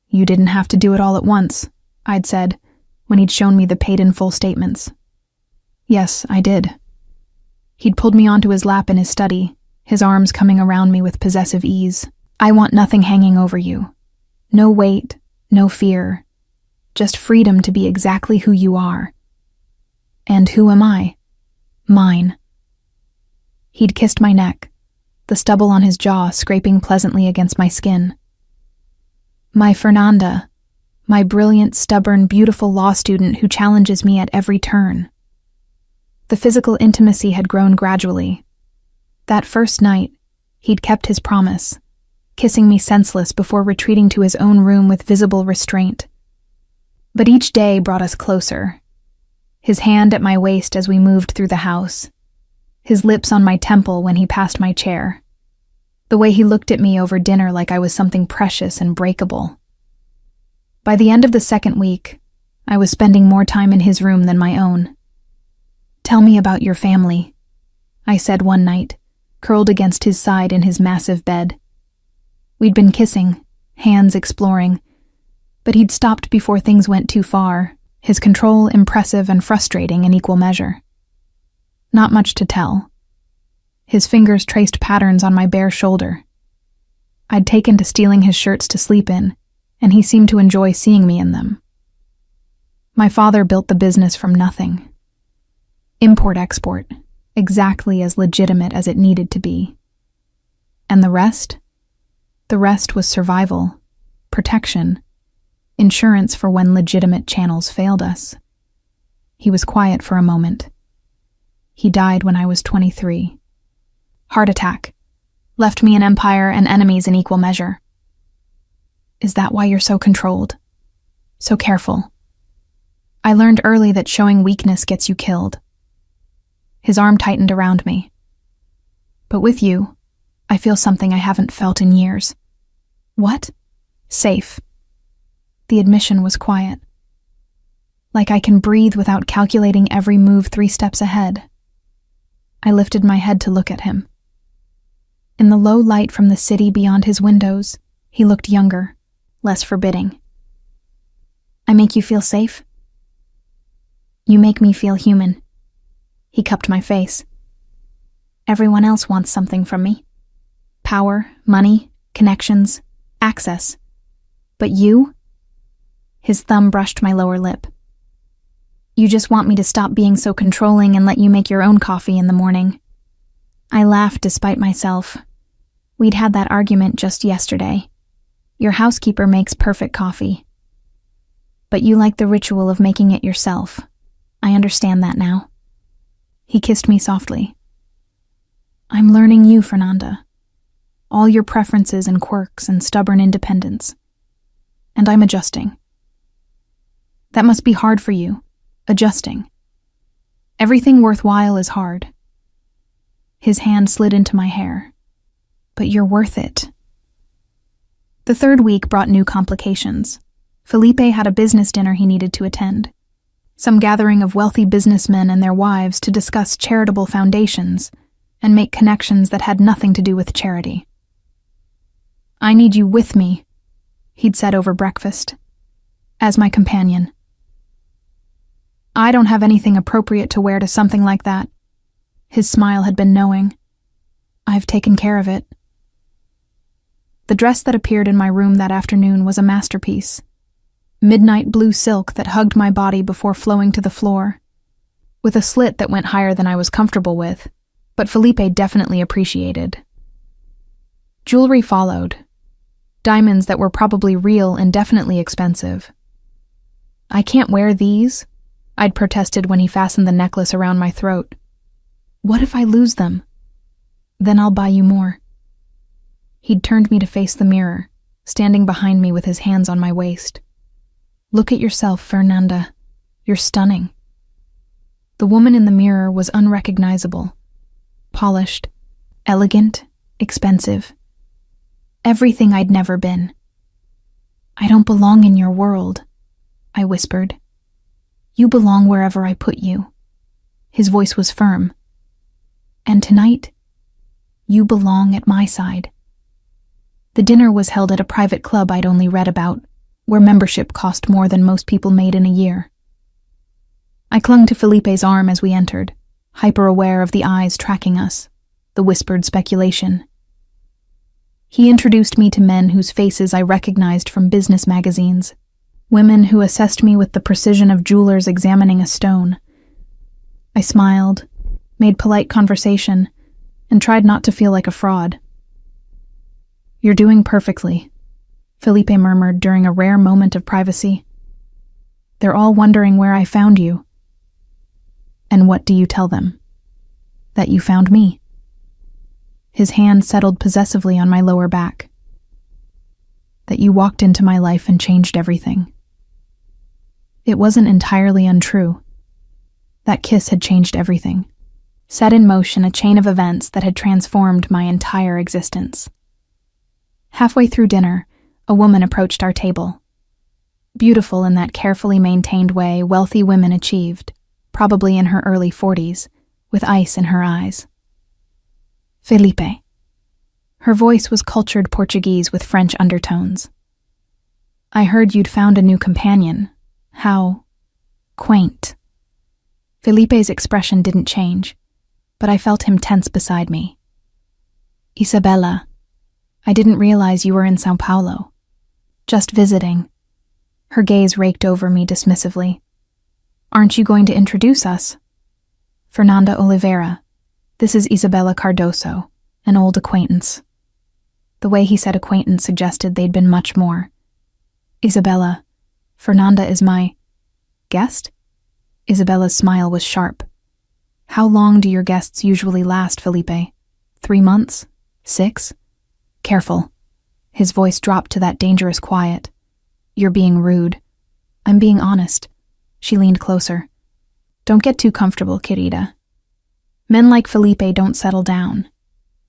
"You didn't have to do it all at once," I'd said, when he'd shown me the paid-in-full statements. "Yes, I did." He'd pulled me onto his lap in his study, his arms coming around me with possessive ease. "I want nothing hanging over you. No weight, no fear. Just freedom to be exactly who you are." And who am I? Mine. He'd kissed my neck, the stubble on his jaw scraping pleasantly against my skin. "My Fernanda, my brilliant, stubborn, beautiful law student who challenges me at every turn." The physical intimacy had grown gradually. That first night, he'd kept his promise, kissing me senseless before retreating to his own room with visible restraint. But each day brought us closer. His hand at my waist as we moved through the house, his lips on my temple when he passed my chair, the way he looked at me over dinner like I was something precious and breakable. By the end of the second week, I was spending more time in his room than my own. "Tell me about your family," I said one night, curled against his side in his massive bed. We'd been kissing, hands exploring, but he'd stopped before things went too far, his control impressive and frustrating in equal measure. Not much to tell. His fingers traced patterns on my bare shoulder. I'd taken to stealing his shirts to sleep in, and he seemed to enjoy seeing me in them. My father built the business from nothing. Import-export, exactly as legitimate as it needed to be. And the rest? The rest was survival, protection, insurance for when legitimate channels failed us. He was quiet for a moment. He died when I was 23. Heart attack. Left me an empire and enemies in equal measure. Is that why you're so controlled? So careful? I learned early that showing weakness gets you killed. His arm tightened around me. But with you, I feel something I haven't felt in years. What? Safe. The admission was quiet. Like I can breathe without calculating every move 3 steps ahead. I lifted my head to look at him. In the low light from the city beyond his windows, he looked younger, less forbidding. I make you feel safe? You make me feel human. He cupped my face. Everyone else wants something from me. Power, money, connections, access. But you? His thumb brushed my lower lip. You just want me to stop being so controlling and let you make your own coffee in the morning. I laughed despite myself. We'd had that argument just yesterday. Your housekeeper makes perfect coffee. But you like the ritual of making it yourself. I understand that now. He kissed me softly. I'm learning you, Fernanda. All your preferences and quirks and stubborn independence. And I'm adjusting. That must be hard for you, adjusting. Everything worthwhile is hard. His hand slid into my hair. But you're worth it. The third week brought new complications. Felipe had a business dinner he needed to attend. Some gathering of wealthy businessmen and their wives to discuss charitable foundations and make connections that had nothing to do with charity. I need you with me, he'd said over breakfast, as my companion. I don't have anything appropriate to wear to something like that. His smile had been knowing. I've taken care of it. The dress that appeared in my room that afternoon was a masterpiece. Midnight blue silk that hugged my body before flowing to the floor, with a slit that went higher than I was comfortable with, but Felipe definitely appreciated. Jewelry followed. Diamonds that were probably real and definitely expensive. I can't wear these, I'd protested when he fastened the necklace around my throat. What if I lose them? Then I'll buy you more. He'd turned me to face the mirror, standing behind me with his hands on my waist. Look at yourself, Fernanda. You're stunning. The woman in the mirror was unrecognizable. Polished, elegant, expensive. Everything I'd never been. I don't belong in your world, I whispered. You belong wherever I put you. His voice was firm. And tonight, you belong at my side. The dinner was held at a private club I'd only read about, where membership cost more than most people made in a year. I clung to Felipe's arm as we entered, hyper-aware of the eyes tracking us, the whispered speculation. He introduced me to men whose faces I recognized from business magazines, women who assessed me with the precision of jewelers examining a stone. I smiled, made polite conversation, and tried not to feel like a fraud. You're doing perfectly, Felipe murmured during a rare moment of privacy. They're all wondering where I found you. And what do you tell them? That you found me. His hand settled possessively on my lower back. That you walked into my life and changed everything. It wasn't entirely untrue. That kiss had changed everything, set in motion a chain of events that had transformed my entire existence. Halfway through dinner, a woman approached our table. Beautiful in that carefully maintained way wealthy women achieved, probably in her early 40s, with ice in her eyes. Felipe. Her voice was cultured Portuguese with French undertones. I heard you'd found a new companion. How quaint. Felipe's expression didn't change, but I felt him tense beside me. Isabella, I didn't realize you were in São Paulo. Just visiting. Her gaze raked over me dismissively. Aren't you going to introduce us? Fernanda Oliveira. This is Isabella Cardoso, an old acquaintance. The way he said acquaintance suggested they'd been much more. Isabella, Fernanda is my guest? Isabella's smile was sharp. How long do your guests usually last, Felipe? 3 months? 6? Careful. His voice dropped to that dangerous quiet. You're being rude. I'm being honest. She leaned closer. Don't get too comfortable, querida. Men like Felipe don't settle down.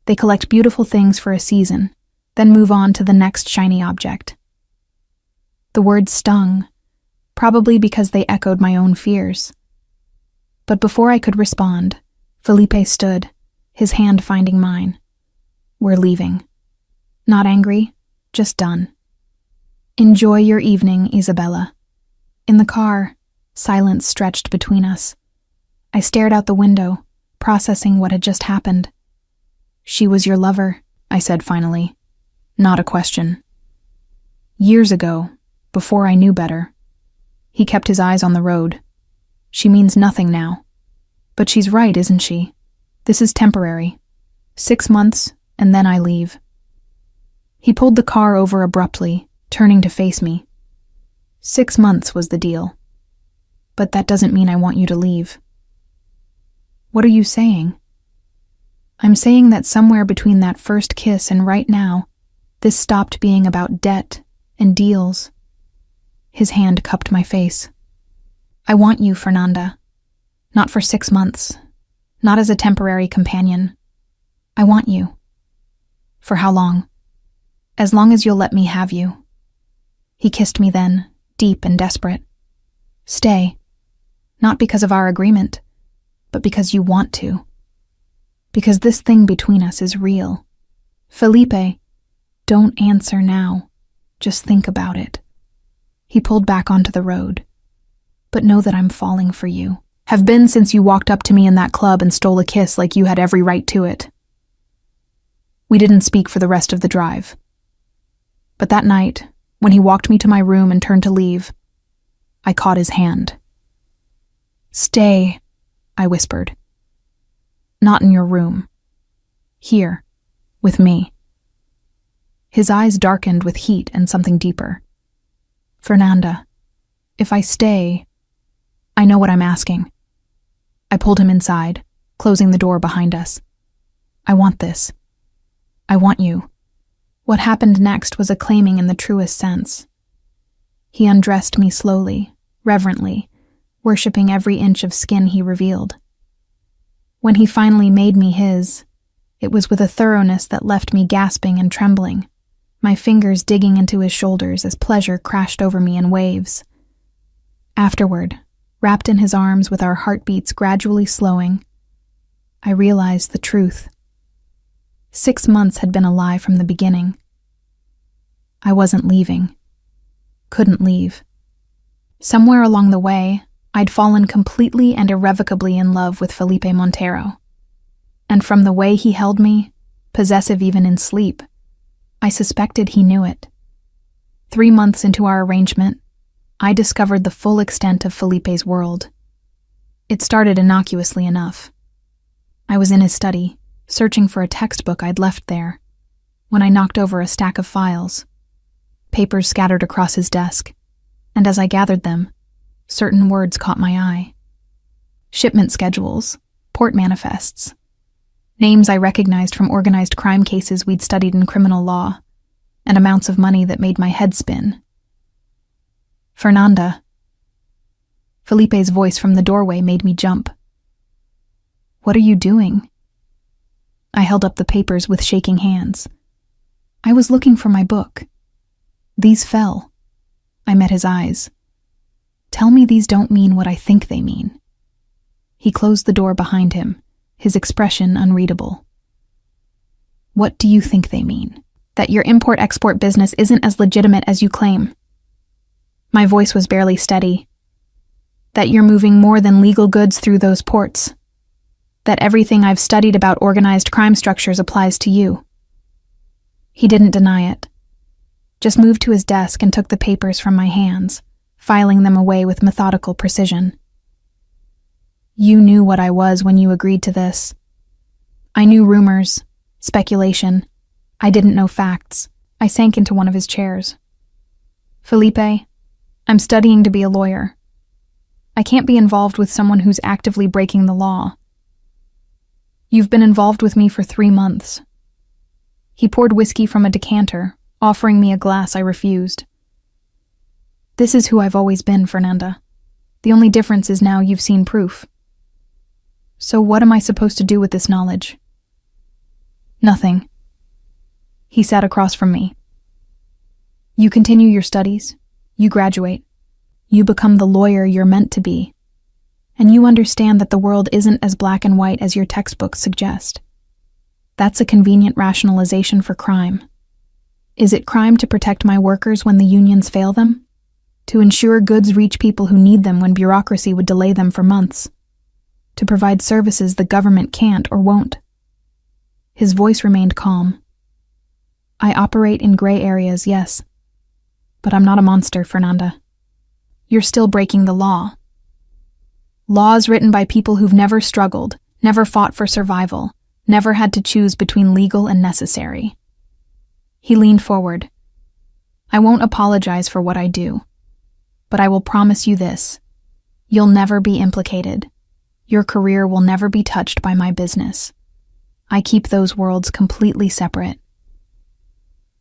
They collect beautiful things for a season, then move on to the next shiny object. The words stung, probably because they echoed my own fears. But before I could respond, Felipe stood, his hand finding mine. We're leaving. Not angry, just done. Enjoy your evening, Isabella. In the car, silence stretched between us. I stared out the window, processing what had just happened. "She was your lover," I said finally. Not a question. "Years ago, before I knew better." He kept his eyes on the road. "She means nothing now. But she's right, isn't she? This is temporary. 6 months, and then I leave." He pulled the car over abruptly, turning to face me. 6 months was the deal. "But that doesn't mean I want you to leave." "What are you saying?" "I'm saying that somewhere between that first kiss and right now, this stopped being about debt and deals." His hand cupped my face. "I want you, Fernanda. Not for 6 months. Not as a temporary companion. I want you." "For how long?" "As long as you'll let me have you." He kissed me then, deep and desperate. "Stay. Not because of our agreement, but because you want to. Because this thing between us is real. Felipe, don't answer now. Just think about it." He pulled back onto the road. "But know that I'm falling for you. Have been since you walked up to me in that club and stole a kiss like you had every right to it." We didn't speak for the rest of the drive. But that night, when he walked me to my room and turned to leave, I caught his hand. "Stay," I whispered. "Not in your room. Here, with me." His eyes darkened with heat and something deeper. "Fernanda, if I stay, I know what I'm asking." I pulled him inside, closing the door behind us. "I want this. I want you." What happened next was a claiming in the truest sense. He undressed me slowly, reverently, worshipping every inch of skin he revealed. When he finally made me his, it was with a thoroughness that left me gasping and trembling, my fingers digging into his shoulders as pleasure crashed over me in waves. Afterward, wrapped in his arms with our heartbeats gradually slowing, I realized the truth. 6 months had been a lie from the beginning. I wasn't leaving. Couldn't leave. Somewhere along the way, I'd fallen completely and irrevocably in love with Felipe Montero. And from the way he held me, possessive even in sleep, I suspected he knew it. 3 months into our arrangement, I discovered the full extent of Felipe's world. It started innocuously enough. I was in his study, searching for a textbook I'd left there, when I knocked over a stack of files. Papers scattered across his desk, and as I gathered them, certain words caught my eye. Shipment schedules, port manifests, names I recognized from organized crime cases we'd studied in criminal law, and amounts of money that made my head spin. "Fernanda." Felipe's voice from the doorway made me jump. "What are you doing?" I held up the papers with shaking hands. "I was looking for my book. These fell." I met his eyes. "Tell me these don't mean what I think they mean." He closed the door behind him, his expression unreadable. "What do you think they mean? That your import-export business isn't as legitimate as you claim." My voice was barely steady. "That you're moving more than legal goods through those ports. That everything I've studied about organized crime structures applies to you." He didn't deny it. Just moved to his desk and took the papers from my hands, filing them away with methodical precision. "You knew what I was when you agreed to this. I knew rumors, speculation. I didn't know facts." I sank into one of his chairs. "Felipe, I'm studying to be a lawyer. I can't be involved with someone who's actively breaking the law. You've been involved with me for 3 months." He poured whiskey from a decanter, offering me a glass I refused. "This is who I've always been, Fernanda. The only difference is now you've seen proof. So what am I supposed to do with this knowledge?" "Nothing." He sat across from me. "You continue your studies. You graduate. You become the lawyer you're meant to be. And you understand that the world isn't as black and white as your textbooks suggest. That's a convenient rationalization for crime. Is it crime to protect my workers when the unions fail them? To ensure goods reach people who need them when bureaucracy would delay them for months. To provide services the government can't or won't. His voice remained calm. I operate in gray areas, yes. But I'm not a monster, Fernanda. You're still breaking the law. Laws written by people who've never struggled, never fought for survival, never had to choose between legal and necessary. He leaned forward. I won't apologize for what I do, but I will promise you this. You'll never be implicated. Your career will never be touched by my business. I keep those worlds completely separate.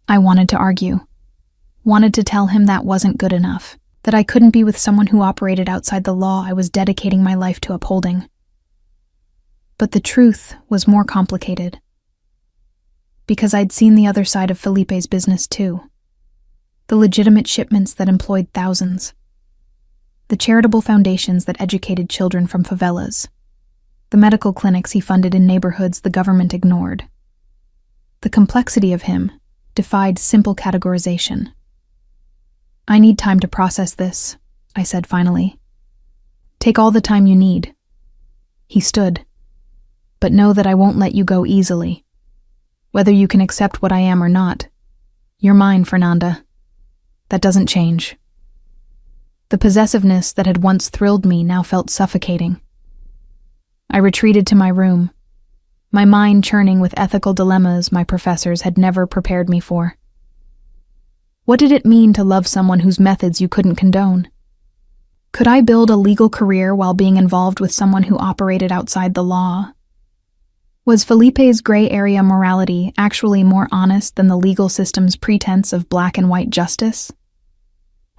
I wanted to argue. Wanted to tell him that wasn't good enough, that I couldn't be with someone who operated outside the law I was dedicating my life to upholding. But the truth was more complicated. Because I'd seen the other side of Felipe's business too. The legitimate shipments that employed thousands. The charitable foundations that educated children from favelas. The medical clinics he funded in neighborhoods the government ignored. The complexity of him defied simple categorization. I need time to process this, I said finally. Take all the time you need. He stood. But know that I won't let you go easily. Whether you can accept what I am or not, you're mine, Fernanda. That doesn't change. The possessiveness that had once thrilled me now felt suffocating. I retreated to my room, my mind churning with ethical dilemmas my professors had never prepared me for. What did it mean to love someone whose methods you couldn't condone? Could I build a legal career while being involved with someone who operated outside the law? Was Felipe's gray area morality actually more honest than the legal system's pretense of black and white justice?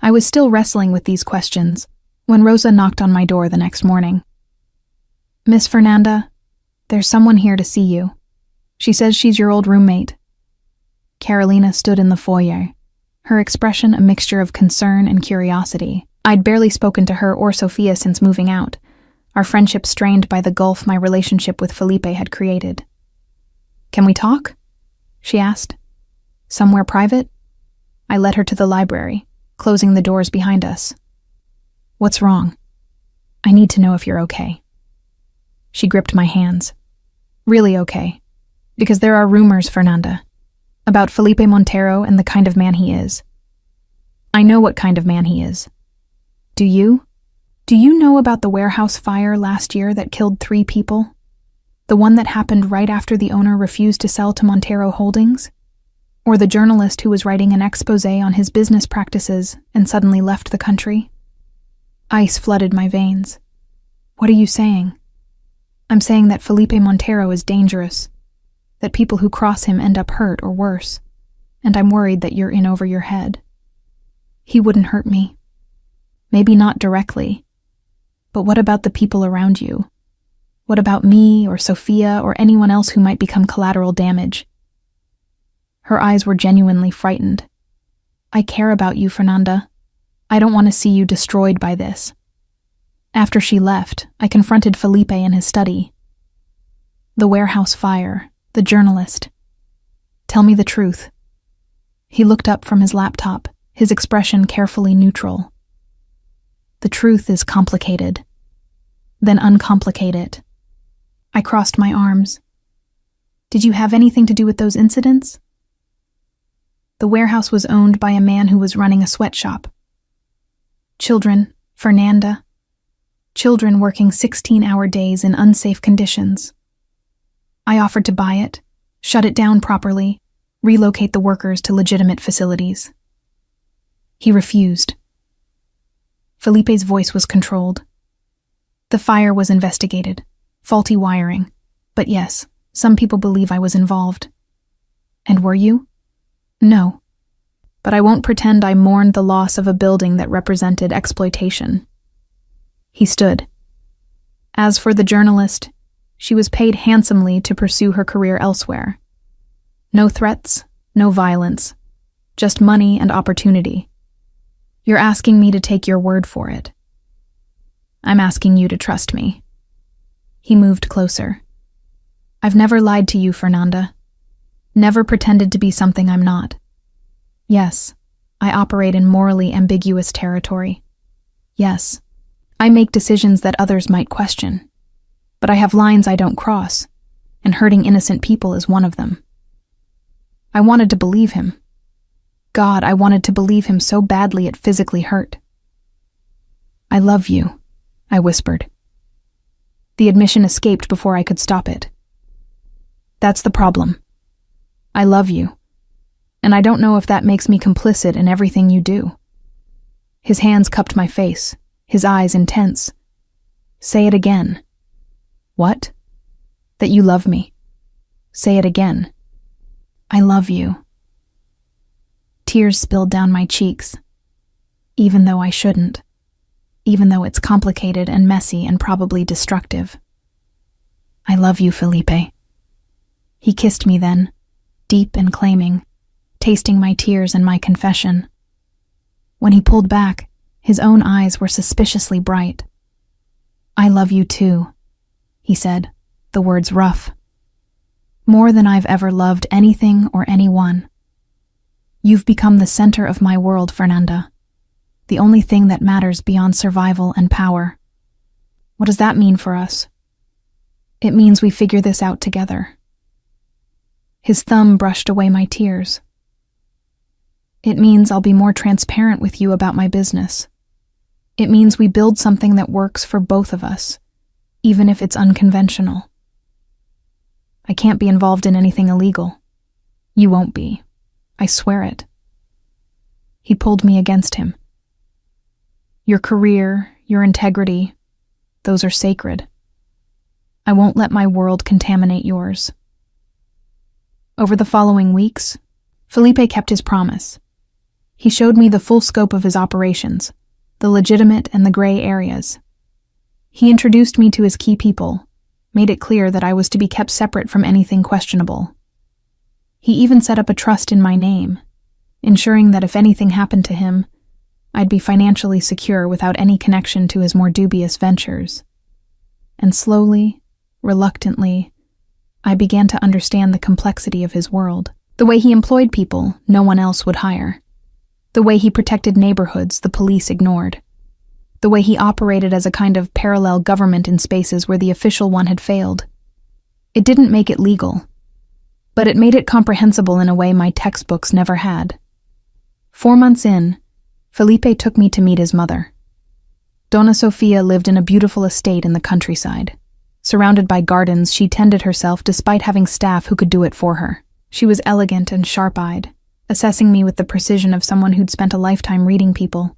I was still wrestling with these questions when Rosa knocked on my door the next morning. Miss Fernanda, there's someone here to see you. She says she's your old roommate. Carolina stood in the foyer, her expression a mixture of concern and curiosity. I'd barely spoken to her or Sophia since moving out, our friendship strained by the gulf my relationship with Felipe had created. Can we talk? She asked. Somewhere private? I led her to the library, closing the doors behind us. What's wrong? I need to know if you're okay. She gripped my hands. Really okay. Because there are rumors, Fernanda, about Felipe Montero and the kind of man he is. I know what kind of man he is. Do you? Do you know about the warehouse fire last year that killed 3 people? The one that happened right after the owner refused to sell to Montero Holdings? Or the journalist who was writing an exposé on his business practices and suddenly left the country? Ice flooded my veins. What are you saying? I'm saying that Felipe Montero is dangerous, that people who cross him end up hurt or worse, and I'm worried that you're in over your head. He wouldn't hurt me. Maybe not directly, but what about the people around you? What about me or Sophia or anyone else who might become collateral damage? Her eyes were genuinely frightened. I care about you, Fernanda. I don't want to see you destroyed by this. After she left, I confronted Felipe in his study. The warehouse fire, the journalist. Tell me the truth. He looked up from his laptop, his expression carefully neutral. The truth is complicated. Then uncomplicate it. I crossed my arms. Did you have anything to do with those incidents? The warehouse was owned by a man who was running a sweatshop. Children, Fernanda. Children working 16-hour days in unsafe conditions. I offered to buy it, shut it down properly, relocate the workers to legitimate facilities. He refused. Felipe's voice was controlled. The fire was investigated, faulty wiring, but yes, some people believe I was involved. And were you? No. But I won't pretend I mourned the loss of a building that represented exploitation. He stood. As for the journalist, she was paid handsomely to pursue her career elsewhere. No threats, no violence, just money and opportunity. You're asking me to take your word for it. I'm asking you to trust me. He moved closer. I've never lied to you, Fernanda. Never pretended to be something I'm not. Yes, I operate in morally ambiguous territory. Yes, I make decisions that others might question. But I have lines I don't cross, and hurting innocent people is one of them. I wanted to believe him. God, I wanted to believe him so badly it physically hurt. I love you, I whispered. The admission escaped before I could stop it. That's the problem. I love you, and I don't know if that makes me complicit in everything you do. His hands cupped my face, his eyes intense. Say it again. What? That you love me. Say it again. I love you. Tears spilled down my cheeks, even though I shouldn't, even though it's complicated and messy and probably destructive. I love you, Felipe. He kissed me then, deep and claiming, tasting my tears and my confession. When he pulled back, his own eyes were suspiciously bright. I love you too, he said, the words rough. More than I've ever loved anything or anyone. You've become the center of my world, Fernanda. The only thing that matters beyond survival and power. What does that mean for us? It means we figure this out together. His thumb brushed away my tears. It means I'll be more transparent with you about my business. It means we build something that works for both of us, even if it's unconventional. I can't be involved in anything illegal. You won't be. I swear it. He pulled me against him. Your career, your integrity, those are sacred. I won't let my world contaminate yours. Over the following weeks, Felipe kept his promise. He showed me the full scope of his operations, the legitimate and the gray areas. He introduced me to his key people, made it clear that I was to be kept separate from anything questionable. He even set up a trust in my name, ensuring that if anything happened to him, I'd be financially secure without any connection to his more dubious ventures. And slowly, reluctantly, I began to understand the complexity of his world. The way he employed people no one else would hire. The way he protected neighborhoods the police ignored. The way he operated as a kind of parallel government in spaces where the official one had failed. It didn't make it legal, but it made it comprehensible in a way my textbooks never had. 4 months in, Felipe took me to meet his mother. Donna Sofia lived in a beautiful estate in the countryside. Surrounded by gardens, she tended herself despite having staff who could do it for her. She was elegant and sharp-eyed, assessing me with the precision of someone who'd spent a lifetime reading people.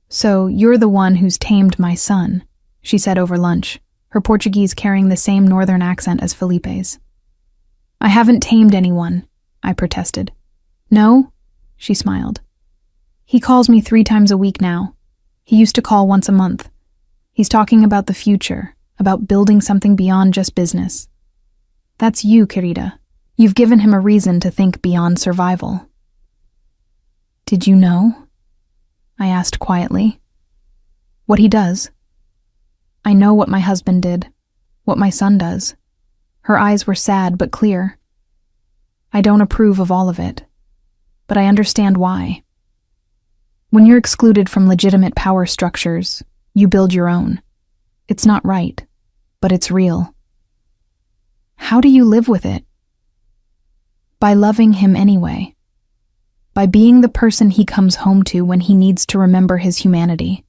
So, you're the one who's tamed my son, she said over lunch, her Portuguese carrying the same northern accent as Felipe's. I haven't tamed anyone, I protested. No? She smiled. He calls me 3 times a week now. He used to call once a month. He's talking about the future, about building something beyond just business. That's you, querida. You've given him a reason to think beyond survival. Did you know? I asked quietly. What he does? I know what my husband did, what my son does. Her eyes were sad but clear. I don't approve of all of it, but I understand why. When you're excluded from legitimate power structures, you build your own. It's not right, but it's real. How do you live with it? By loving him anyway. By being the person he comes home to when he needs to remember his humanity.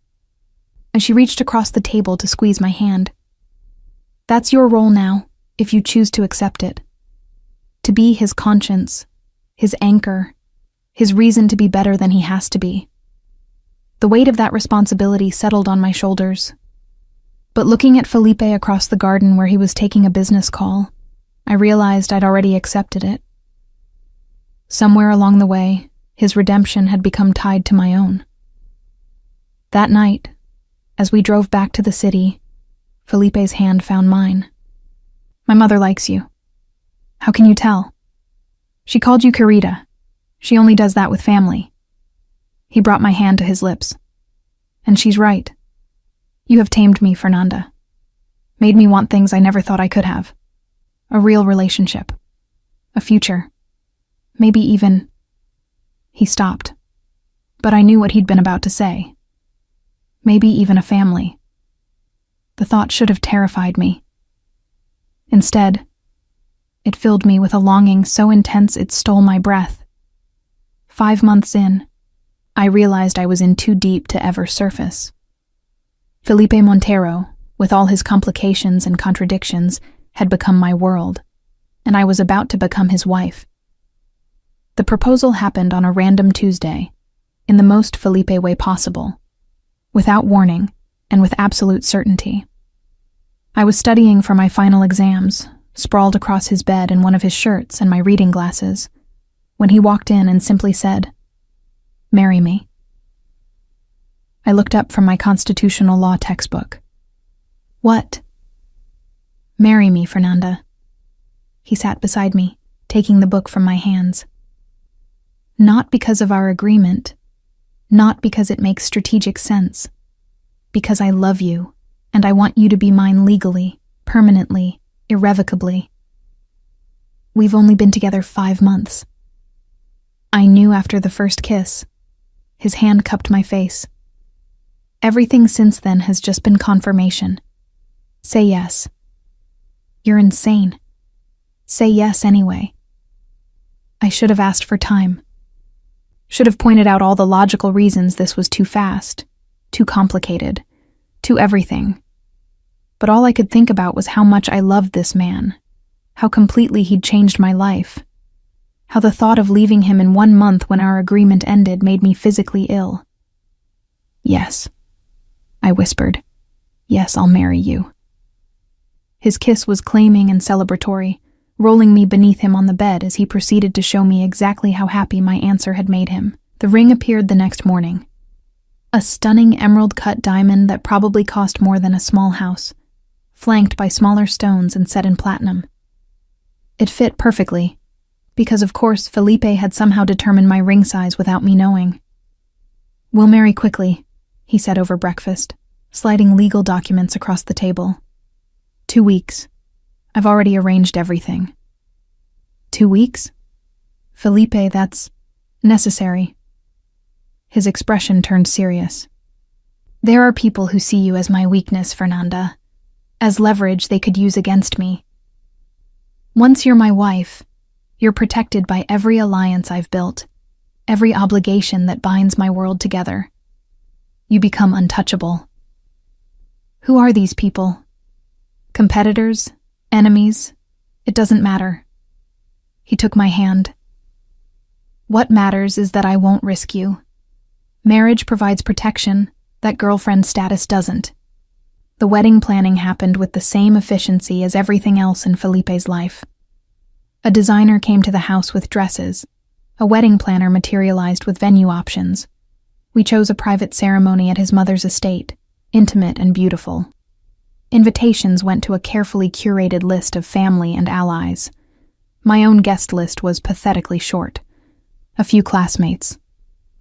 And she reached across the table to squeeze my hand. That's your role now, if you choose to accept it. To be his conscience, his anchor, his reason to be better than he has to be. The weight of that responsibility settled on my shoulders. But looking at Felipe across the garden where he was taking a business call, I realized I'd already accepted it. Somewhere along the way, his redemption had become tied to my own. That night, as we drove back to the city, Felipe's hand found mine. My mother likes you. How can you tell? She called you querida. She only does that with family. He brought my hand to his lips. And she's right. You have tamed me, Fernanda. Made me want things I never thought I could have. A real relationship. A future. Maybe even... He stopped, but I knew what he'd been about to say. Maybe even a family. The thought should have terrified me. Instead, it filled me with a longing so intense it stole my breath. 5 months in, I realized I was in too deep to ever surface. Felipe Montero, with all his complications and contradictions, had become my world, and I was about to become his wife. The proposal happened on a random Tuesday, in the most Felipe way possible, without warning and with absolute certainty. I was studying for my final exams, sprawled across his bed in one of his shirts and my reading glasses, when he walked in and simply said, "Marry me." I looked up from my constitutional law textbook. "What?" "Marry me, Fernanda." He sat beside me, taking the book from my hands. "Not because of our agreement, not because it makes strategic sense, because I love you, and I want you to be mine legally, permanently, irrevocably. We've only been together 5 months. I knew after the first kiss." His hand cupped my face. "Everything since then has just been confirmation. Say yes." "You're insane." "Say yes anyway." I should have asked for time. Should have pointed out all the logical reasons this was too fast, too complicated, too everything. But all I could think about was how much I loved this man, how completely he'd changed my life, how the thought of leaving him in 1 month when our agreement ended made me physically ill. "Yes," I whispered. "Yes, I'll marry you." His kiss was claiming and celebratory, rolling me beneath him on the bed as he proceeded to show me exactly how happy my answer had made him. The ring appeared the next morning. A stunning emerald-cut diamond that probably cost more than a small house, flanked by smaller stones and set in platinum. It fit perfectly, because of course Felipe had somehow determined my ring size without me knowing. "We'll marry quickly," he said over breakfast, sliding legal documents across the table. 2 weeks. I've already arranged everything." 2 weeks? "Felipe, that's necessary." His expression turned serious. "There are people who see you as my weakness, Fernanda, as leverage they could use against me. Once you're my wife, you're protected by every alliance I've built, every obligation that binds my world together. You become untouchable." "Who are these people? Competitors? Enemies? It doesn't matter." He took my hand. "What matters is that I won't risk you. Marriage provides protection that girlfriend status doesn't." The wedding planning happened with the same efficiency as everything else in Felipe's life. A designer came to the house with dresses. A wedding planner materialized with venue options. We chose a private ceremony at his mother's estate, intimate and beautiful. Invitations went to a carefully curated list of family and allies. My own guest list was pathetically short. A few classmates.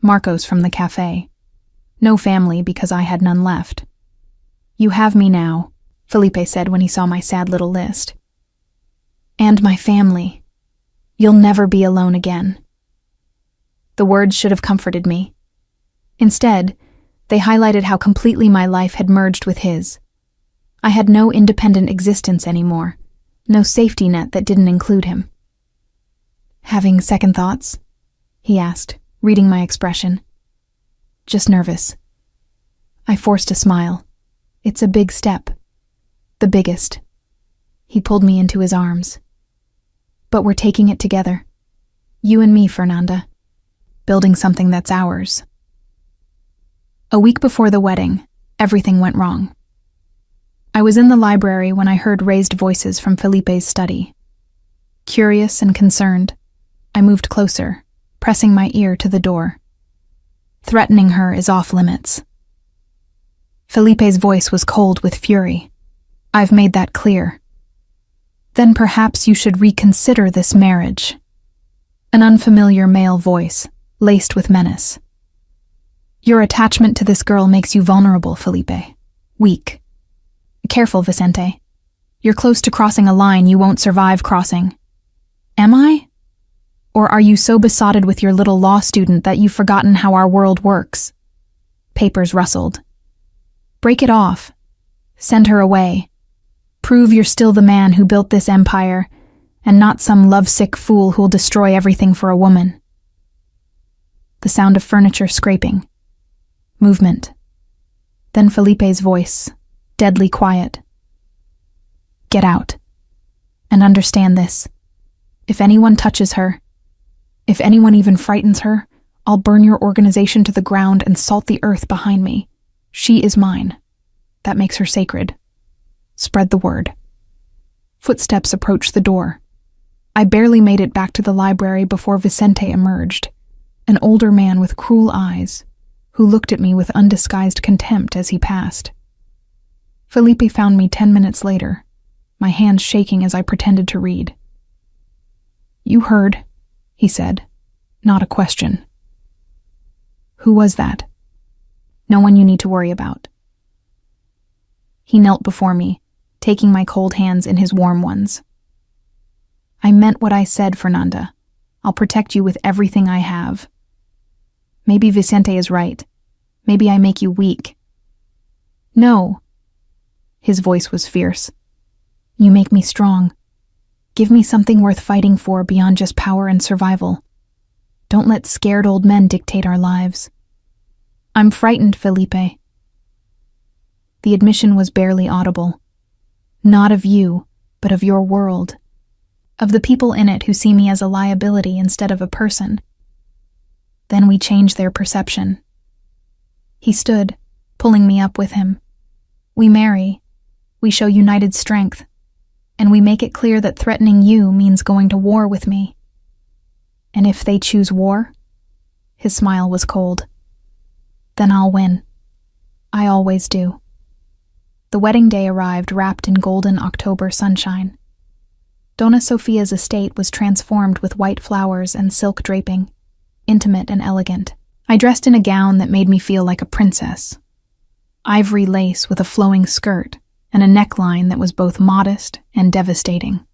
Marcos from the cafe. No family because I had none left. "You have me now," Felipe said when he saw my sad little list. "And my family. You'll never be alone again." The words should have comforted me. Instead, they highlighted how completely my life had merged with his. I had no independent existence anymore, no safety net that didn't include him. "Having second thoughts?" he asked, reading my expression. "Just nervous." I forced a smile. "It's a big step. The biggest." He pulled me into his arms. "But we're taking it together. You and me, Fernanda. Building something that's ours." A week before the wedding, everything went wrong. I was in the library when I heard raised voices from Felipe's study. Curious and concerned, I moved closer, pressing my ear to the door. "Threatening her is off limits." Felipe's voice was cold with fury. "I've made that clear." "Then perhaps you should reconsider this marriage." An unfamiliar male voice, laced with menace. "Your attachment to this girl makes you vulnerable, Felipe. Weak. Careful, Vicente. You're close to crossing a line you won't survive crossing." "Am I?" Or are you so besotted with your little law student that you've forgotten how our world works? Papers rustled. Break it off. Send her away. Prove you're still the man who built this empire, and not some lovesick fool who'll destroy everything for a woman. The sound of furniture scraping. Movement. Then Felipe's voice, deadly quiet. Get out. And understand this. If anyone touches her, if anyone even frightens her, I'll burn your organization to the ground and salt the earth behind me. She is mine. That makes her sacred. Spread the word. Footsteps approached the door. I barely made it back to the library before Vicente emerged, an older man with cruel eyes, who looked at me with undisguised contempt as he passed. Felipe found me 10 minutes later, my hands shaking as I pretended to read. You heard, he said, not a question. Who was that? No one you need to worry about. He knelt before me, taking my cold hands in his warm ones. I meant what I said, Fernanda. I'll protect you with everything I have. Maybe Vicente is right. Maybe I make you weak. No. His voice was fierce. You make me strong. Give me something worth fighting for beyond just power and survival. Don't let scared old men dictate our lives. I'm frightened, Felipe. The admission was barely audible. Not of you, but of your world. Of the people in it who see me as a liability instead of a person. Then we change their perception. He stood, pulling me up with him. We marry. We show united strength. And we make it clear that threatening you means going to war with me. And if they choose war, his smile was cold, then I'll win. I always do. The wedding day arrived wrapped in golden October sunshine. Donna Sophia's estate was transformed with white flowers and silk draping, intimate and elegant. I dressed in a gown that made me feel like a princess. Ivory lace with a flowing skirt and a neckline that was both modest and devastating.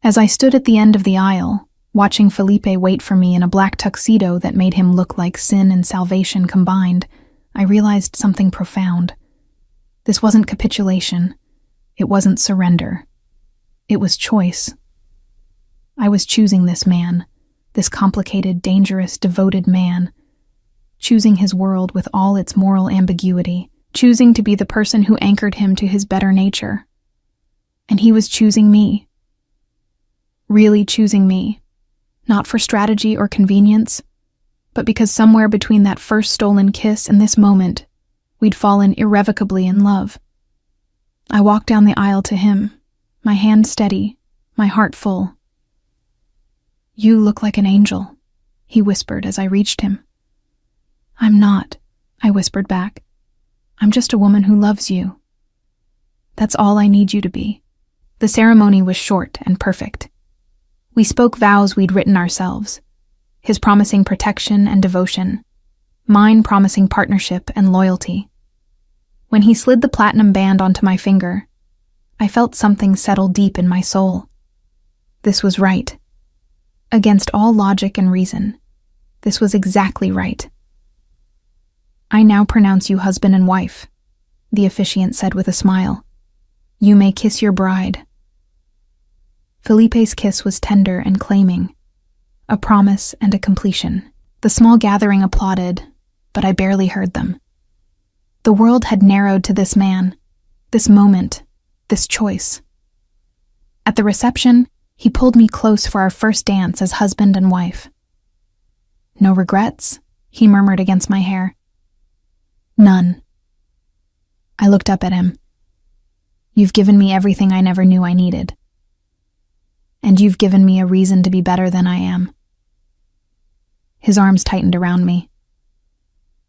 As I stood at the end of the aisle, watching Felipe wait for me in a black tuxedo that made him look like sin and salvation combined, I realized something profound. This wasn't capitulation. It wasn't surrender. It was choice. I was choosing this man, this complicated, dangerous, devoted man, choosing his world with all its moral ambiguity, choosing to be the person who anchored him to his better nature. And he was choosing me. Really choosing me. Not for strategy or convenience, but because somewhere between that first stolen kiss and this moment, we'd fallen irrevocably in love. I walked down the aisle to him, my hand steady, my heart full. You look like an angel, he whispered as I reached him. I'm not, I whispered back. I'm just a woman who loves you. That's all I need you to be. The ceremony was short and perfect. We spoke vows we'd written ourselves, his promising protection and devotion, mine promising partnership and loyalty. When he slid the platinum band onto my finger, I felt something settle deep in my soul. This was right. Against all logic and reason, this was exactly right. I now pronounce you husband and wife, the officiant said with a smile. You may kiss your bride. Felipe's kiss was tender and claiming, a promise and a completion. The small gathering applauded, but I barely heard them. The world had narrowed to this man, this moment, this choice. At the reception, he pulled me close for our first dance as husband and wife. No regrets, he murmured against my hair. None. I looked up at him. You've given me everything I never knew I needed. And you've given me a reason to be better than I am. His arms tightened around me.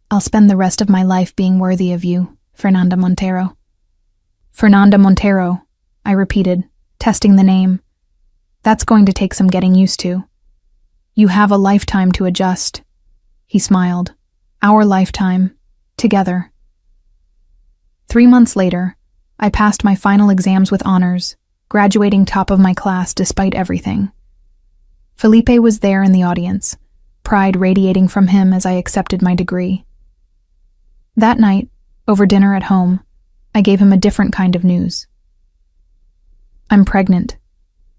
I'll spend the rest of my life being worthy of you, Fernanda Montero. Fernanda Montero, I repeated, testing the name. That's going to take some getting used to. You have a lifetime to adjust. He smiled. Our lifetime, together. 3 months later, I passed my final exams with honors, graduating top of my class despite everything. Felipe was there in the audience, pride radiating from him as I accepted my degree. That night, over dinner at home, I gave him a different kind of news. "I'm pregnant,"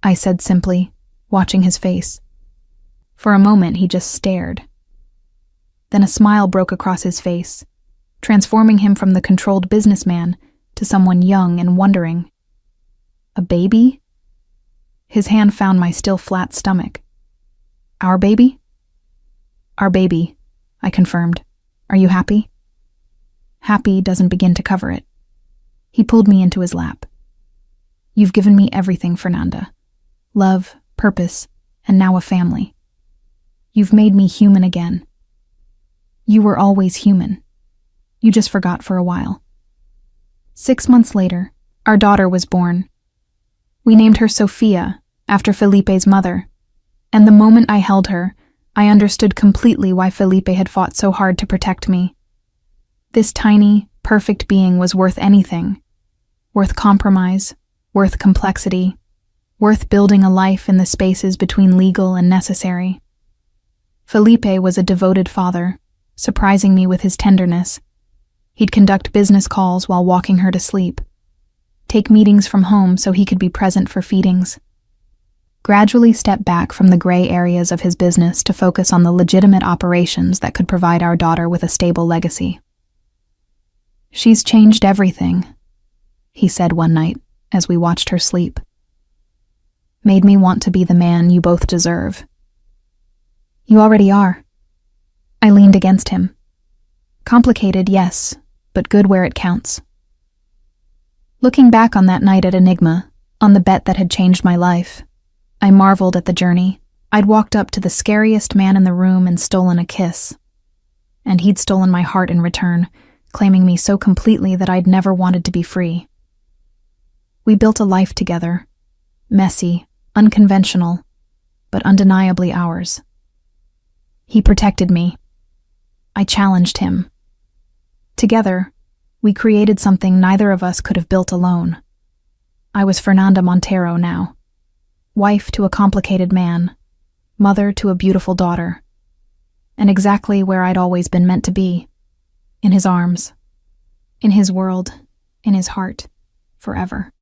I said simply, watching his face. For a moment, he just stared. Then a smile broke across his face, transforming him from the controlled businessman to someone young and wondering. "A baby?" His hand found my still flat stomach. "Our baby?" "Our baby," I confirmed. "Are you happy?" Happy doesn't begin to cover it. He pulled me into his lap. "You've given me everything, Fernanda. Love, purpose, and now a family. You've made me human again. You were always human. You just forgot for a while." 6 months later, our daughter was born. We named her Sophia, after Felipe's mother, and the moment I held her, I understood completely why Felipe had fought so hard to protect me. This tiny, perfect being was worth anything. Worth compromise, worth complexity, worth building a life in the spaces between legal and necessary. Felipe was a devoted father, surprising me with his tenderness. He'd conduct business calls while walking her to sleep, take meetings from home so he could be present for feedings, gradually step back from the gray areas of his business to focus on the legitimate operations that could provide our daughter with a stable legacy. "She's changed everything," he said one night as we watched her sleep. "Made me want to be the man you both deserve." "You already are." I leaned against him. "Complicated, yes, but good where it counts." Looking back on that night at Enigma, on the bet that had changed my life, I marveled at the journey. I'd walked up to the scariest man in the room and stolen a kiss. And he'd stolen my heart in return, claiming me so completely that I'd never wanted to be free. We built a life together, messy, unconventional, but undeniably ours. He protected me. I challenged him. Together, we created something neither of us could have built alone. I was Fernanda Montero now, wife to a complicated man, mother to a beautiful daughter, and exactly where I'd always been meant to be, in his arms, in his world, in his heart, forever.